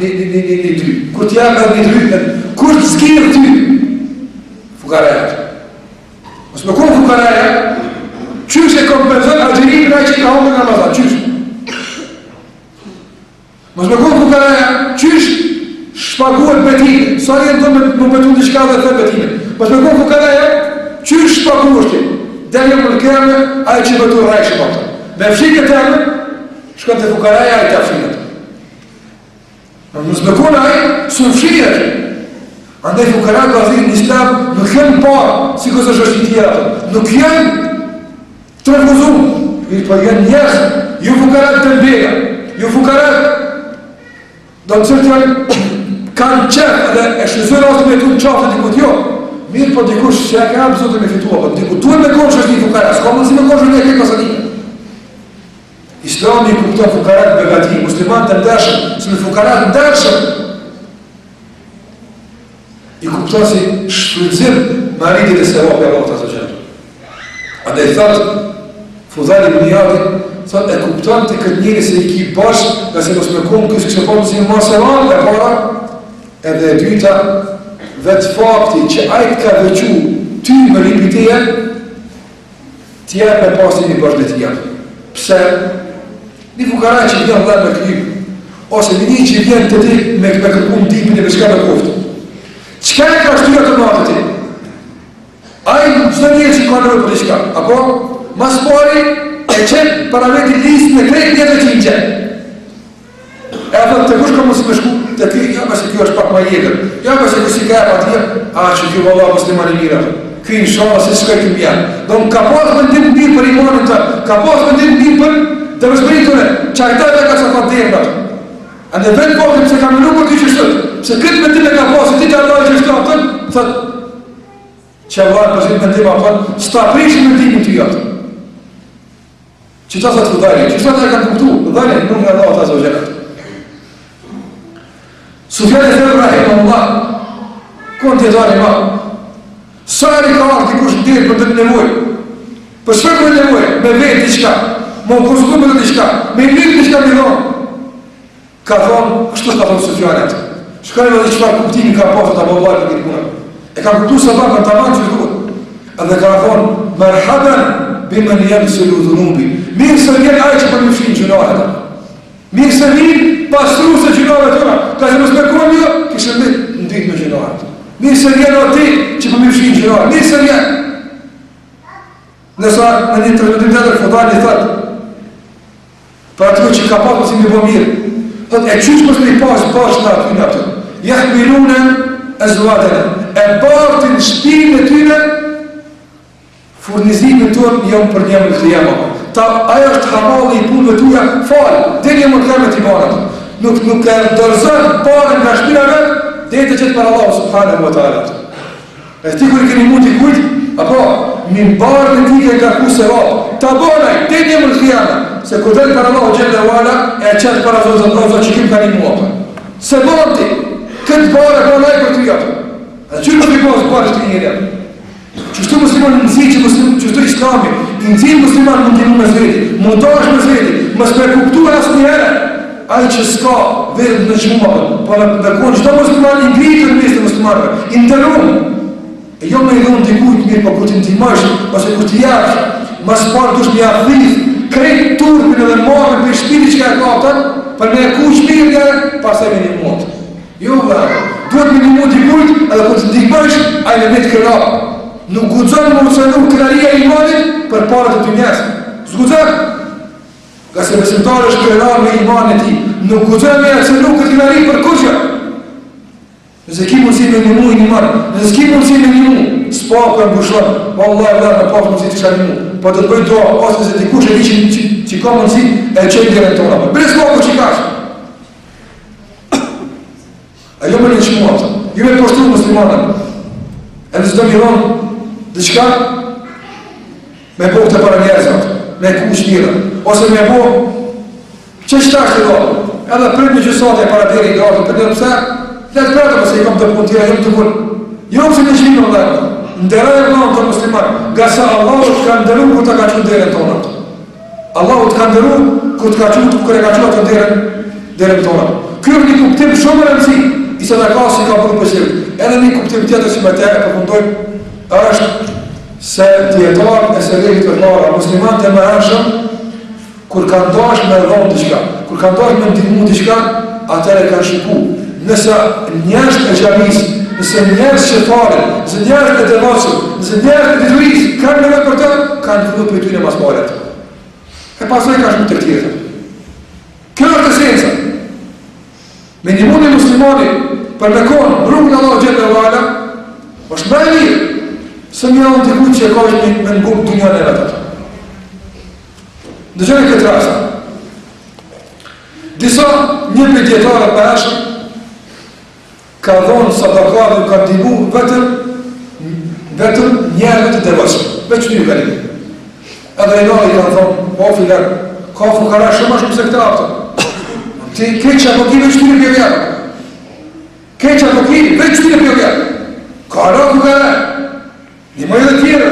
një dy. Kur t'ja një dy, kur të zgjidhë ty fukarat. Mos me konë fukarat, qysh e kompenzën agjerimin a që i ka homë në Ramazan, qysh? Mos me konë fukarat, qysh shpaguhet betime, sa jenë do më betu në qka dhe të betime. Mos me konë fukarat, qysh shpaguhet ti, delje më në keme, a i që betu rajshë për të. Me fshike të eme, shkën të fukarat, a i të fshike të. Mos me konë a i, su fshike të. Andaj fukarat ka thirë në islam, nuk jenë parë, si kësë është i tjera të. Nuk jenë të refuzum, po jenë njësë, ju fukarat të mbega, ju fukarat do të cërtë janë kanë qërë dhe e shëzërë asë me tu në qafë të dikut jo. Mirë po dikush që e ka abë zote me fitua, po dikut tuën me konë që është një fukarat, s'ka mundë si me konë që një e ke kasanikë. Islami kupton fukarat begati, musliman të ndërshëm, si me fukarat ndërshëm, i kupton si shfrytëzim me arritjet e sevapit Allahut Azza wa Jalla. Andaj thotë Fudhali ibn Iyadi, thotë e kupton të këtë njëri se i ki bashkë, nga se mos me konë kësë kështë përmë si në maseran e para, edhe e dyta, vetë fakti që ajtë ka vequ ty më ripiteje, tjerë me pasi një bashkë dhe tjerë. Pse? Një fukaraj që vjen dhe me krypë, ose një që vjen të ti me kërpun tipin e beshka me koftë. Qëka e ka shtyra të natë ti? Ajë zdo një që ka nërë për një shka, apo? Mas pari e qenë parameti listë në krejt njëve që i qenë. E atë të kush ka mësë me shku të kri, ja mëse kjo është pak ma jegër, ja mëse kjo si ka e pa tje, a që kjo valla musliman i mira, kjo në shala se shkaj të mjanë. Do në ka pas më ndim mirë për imanin të, ka pas më ndim mirë për të mëzbëritune, që ajta dhe ka sa fa dherë në të. A në vetë kohëm se ka mënu për ty që shtët, se këtë me tim e ka pas, ti që Allah që shtë atën, thët, që Allah për zhitë me ndim atën, s'ta prishë me ndimin të jatë. Që ta thëtë Fudhali, që ta e kanë kuptu, Fudhali nuk nga Allah Azza wa Jalla. Sufjan e Thawri rahimahullah, konë të jetar ima, sari ka arë të kush dirë për të nevoj, për shpër për nevoj, me vetë një qka, më kërësku për të një qka, me një një qka me dhonë, ka thonë, kështu ka thonë Sufjanet, shkaj dhe një qëfar kuptimi ka pasë të abollar për këtë punë, e ka kuptu së bakën të manë që duhet, edhe ka thonë, merhaben, bimen jemë së lu dhunubi, mirë se vjen ajë që për më shinë gjunahet, mirë se vjen pasru se gjunahet tëra, ka që mësë me konë jo, kishë më nditë me gjunahet. Mirë se vjen ati që për më shinë gjunahet, mirë se vjen. Nësa në një të rëndim të të Fudhali thëtë, për atë që ka pasë si me bo mirë, thëtë e qysh mësë me i pasë bashkë në aty në aty, jahë mirune e zuatene, e bartin shpinë e tyne, furnizimin tonë jam për një më të jema. Aja është hamalli i punëve tuja falë, dhe një më të jeme t'i banët. Nuk e dërzën parën nga shpirave, dhe e të qëtë për Allah subhanahu wa ta'ala. E ti kër i keni mund t'i kujtë, apo, min barën e ti ke kërku se rapë, ta banaj, dhe një më të jeme, se kër dhe për Allah gjellë e wala, e qëtë për Allah zëndroza që kim ka një mua. Se banë ti, këtë barë banaj për t'u jatë. E qërë të bëjë barë të njëri jatë. Qështu musliman në nëzi që qështu islami, në nëzi musliman mund t'imu me zveti, montash me zveti, mës me kuptu asë një herë, ajë që s'ka verët në gjumave, po me konë qëta musliman i ngritë në mes të muslimarve, i ndërrumë, e jo me i dhonë t'i kujtë mirë, po kur t'i n'timash, ose kur t'i jakë, mas parë dush një athith, krejt turpin edhe marën për shpiri që ka e kapëtën, për me e ku shpirë njërë, pasaj me një mundë. Jo, duhet me një mundë t'i kujtë, edhe kur t'i n'timash, ajë me të kërra. Nuk guxon më usënu kënaria e imanit për para të dynjas. S'guxon. Ka se besimtari është krenar me imanin e tij. Nuk guxon me usënu këtë kënari për kushte. Nëse ki mundësi me një i iman, nëse ki mundësi me një s'pa për mbushon, vallahi vëllai në pas mundësi të shalimu. Po të bëj dua, ose se dikush e di që ka mundësi e çoj direkt tona. Për s'pa që kash. A jo më në qëmuat, ju me poshtu muslimanët, e nësë do miron diçka me bo të para njerëzat, me kush njëra, ose me bo që shtash të do, edhe për një gjësat e para deri i gardë, për një pëse, letë përtë pëse i kam të punë tira, jam të punë, jo pëse në qminë në dhe, ndëraj e vlamë të musliman, nga sa Allahu të ka ndëru kur të ka qënë dherën tona. Allahu të ka ndëru kur të ka qënë, kur e ka qënë të dherën tona. Kjo një kuptim shumë rëndësi, i sadakasi ka bërë pësirë. Edhe një kuptim tjetër si me te e përfundoj, është se djetarë e se lehit për para, muslimat e me hershëm, kur kanë dash me dhonë të shka, kur kanë dash me ndihmu të shka, atër e kanë shiku. Nëse njerës e gjamis, nëse njerës shëfarin, nëse njerës e devasur, nëse njerës e dituris, kanë me për të, kanë fillu për tyne mas malet. E pasaj ka shumë të tjetër. Kjo është esenca. Me një mundi muslimani për me konë rrugën Allah Gjellë e Vala, është me e mirë, se një anë të kujtë që e ka është me ngubë dunjane e vetër. Ndëgjënë këtë rasa. Disa një për djetarët për eshëm, ka dhonë sadakat dhe ka ndimu vetëm njerëve të devasëm, veç një kalim. Edhe e nari kanë thonë, po filer, ka fukara shumë se këta aftër. Ti keqa po ki veç tyre pjevjerë. Keqa po ki veç tyre pjevjerë. Ka ra fukara. Një më edhe tjere.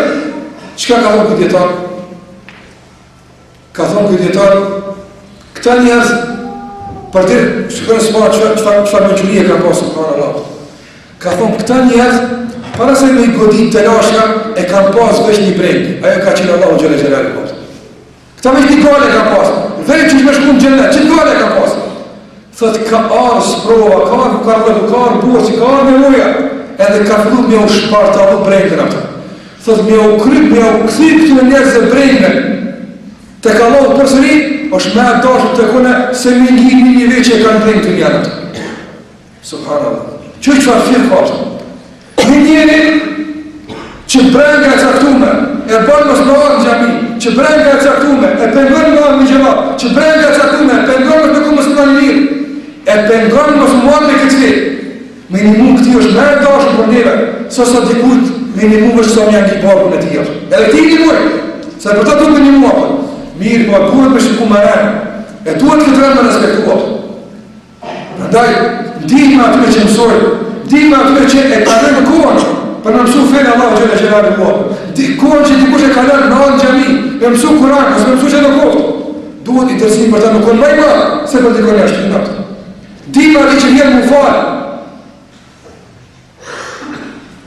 Qëka ka thonë këtë djetarë? Ka thonë këtë djetarë, këta njerëz, për të shkërën së marë qëfar me qërije ka pasë në kërën Allah. Ka thonë këta njerëz, para se me i godit të lashka, e kam pasë veç një brejnë. Ajo ka qenë Allah u gjele gjelari pasë. Këta veç një gale ka pasë. Veç që shme shkun gjellet, që të gale ka pasë. Thët ka arë sprova, ka arë bukarë, ka arë burë, ka arë me uja, edhe ka fillu me u shpartalu brejnën atë. Thët me u kryp, me u këthi këtu në njerëz e brejnën, të ka lohë përsëri, është me dashur të kone se me një veç e kanë brejnë të njerët. Subhanallah. Që qëfar firë kapëtë? Një njeri që brenga e caktume, e banë mësë në arë në gjami, që brenga e caktume, e pengon në arë në gjema, që brenga e caktume, e pengon në beku mësë në një mirë, e pengon mësë në arë në këtë vetë. Minimum këti është me dashur për neve, sësa dikujt minimum është sa një anki barkun e tijër. Edhe ti një muaj, se për ta të të një muaj, mirë, po duhet me shiku më rënë, e duhet këtë rënë me respektuat. Nëndaj, ndihme atyre që mësoj, ndihme atyre që e kalën në kohën, për në mësu fejnë Allah Gjellë Gjellë në kohën. Kohën që dikush e kalën në alë gjami, me mësu Kur'an, mësë me mësu që në kohët. Duhet i tërsim për ta në kohën majma, se për dikon e ashtë të natë. Ndihme ati që vjenë mu falë,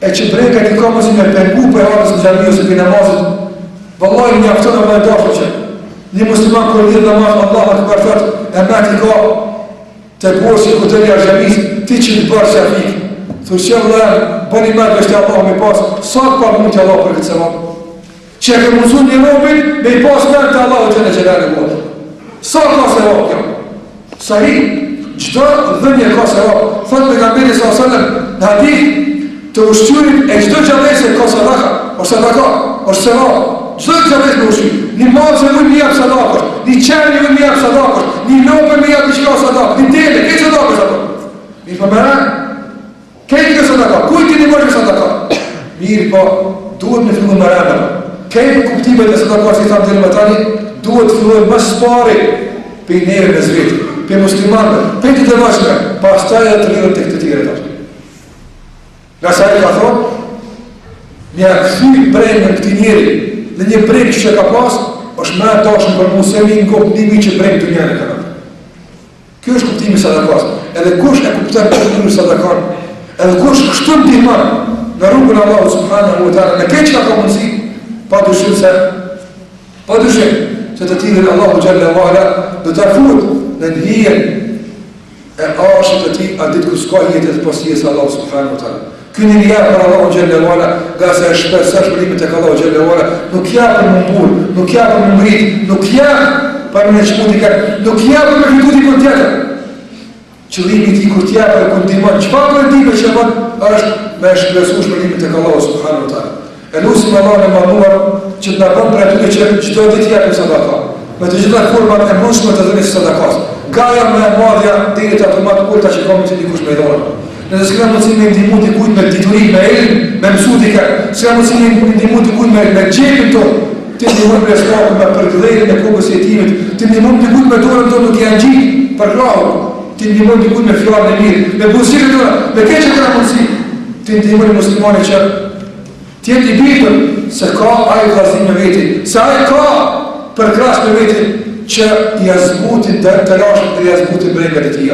e që breka një ka mësi me pengu për arës në gjami ose për namazit, vëllaj një aftën e më e dashë që një musliman kërë lidhë namaz, Allah në këpër thët, e me t'i ka të borë që këtëri a gjamis, ti që të bërë që a fikë. Thërë që vëllaj, bëni mërë vështë Allah me pasë, sa të pa mund të Allah për këtë seman? Që e ke mundësun një robin, me i pasë mërë të Allah o gjene gjelani vëllë. Sa ka se vëllë kjo? Sa hi, gjdo dhënje ka se vëllë. Thëtë me gamberi sa sëllëm, në hadith, të ushqyrit e gjdo gjavese ka sadaka, o sadaka, o sevap. Gjdo gjavese me ushqyrit. Një malë se mujë mi jabë sadakër, një qenë një mi jabë sadakër, një lopë mi jabë një shka sadakër, një tele, kejtë sadakër sadakër. Mirë për mëra, kejtë këtë sadakër, kujtë një mërë sadakër. Mirë po, duhet me fillu mëra mëra. Kejtë kuptimet e sadakër, si thamë të në më tani, duhet të fillu më spari për i neve me zvetë, për muslimanve, për të dëvashme, pas taj e të lidhën të këtë tjere të. Nga sa e ka thonë, një këthy brejnë në këti njeri, në një brejnë që ka pasë, është me dashën për mu se një ngopë një që brejnë të njëre ka në. Kjo është kuptimi sadakas. Edhe kush e kuptar për njërë sadakan, edhe kush kështu në dihman në rrugën Allahu subhanahu wa ta'ala, në keq ka mundësi, pa dushim se të tjilën Allahu gjallë wa ala dhe të fut në njën e ashët të ti a ditë kër s'ka jetët pasjes Allahu subhanahu wa ta'ala. Ky një jap për Allahu xhallahu ala, nga se është shpesh shpëlimit tek Allahu xhallahu ala, nuk jap për mumbul, nuk jap për ngrit, nuk jap për në çmundi ka, nuk jap për fitu di kur tjetër. Qëllimi i tij kur t'jap për kundimon, çfarë do të bëj që është me shpresuar shpëlimin tek Allahu subhanahu wa taala. E lutim Allahun e mënduar që të na bën për atë që çdo ditë japim sadaka. Me të gjitha format e mundshme të dhënies sadakas. Gaja më e madhe deri te ato më të ulta që komo që dikush më i dhon. Nëse s'ka mundësi me ndihmu dikujt me diturim, me ilm, me mësudika, s'ka mundësi me ndihmu dikujt me xhepin tonë, ti ndihmon me shkakun me përkthjelljen e kokës së jetimit, ti ndihmon dikujt me dorën tonë duke ia ngjit për krahun, ti ndihmon dikujt me fjalën e mirë, me buzëqen tonë, me keqë që ka mundësi, ti ndihmon muslimanin që ti jeti i bitur se ka ai vllazim me veti, se ai ka për krahas me veti që i azbutin të lashën dhe i azbutin brengat e tij.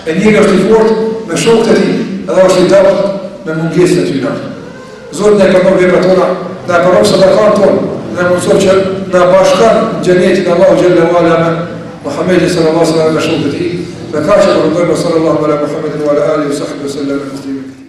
E njëri është i fortë me shokët e tij, edhe është i dobët me mungesën e tyre. Zoti na përmban veprat tona, na përmban sadakat tona, na mëson që na bashkan xhenetin Allahu xhallahu ala me Muhammedin sallallahu alaihi wasallam me shokët e tij. Me kaq që përndojmë sallallahu ala Muhammedin wa ala alihi wa sahbihi sallam.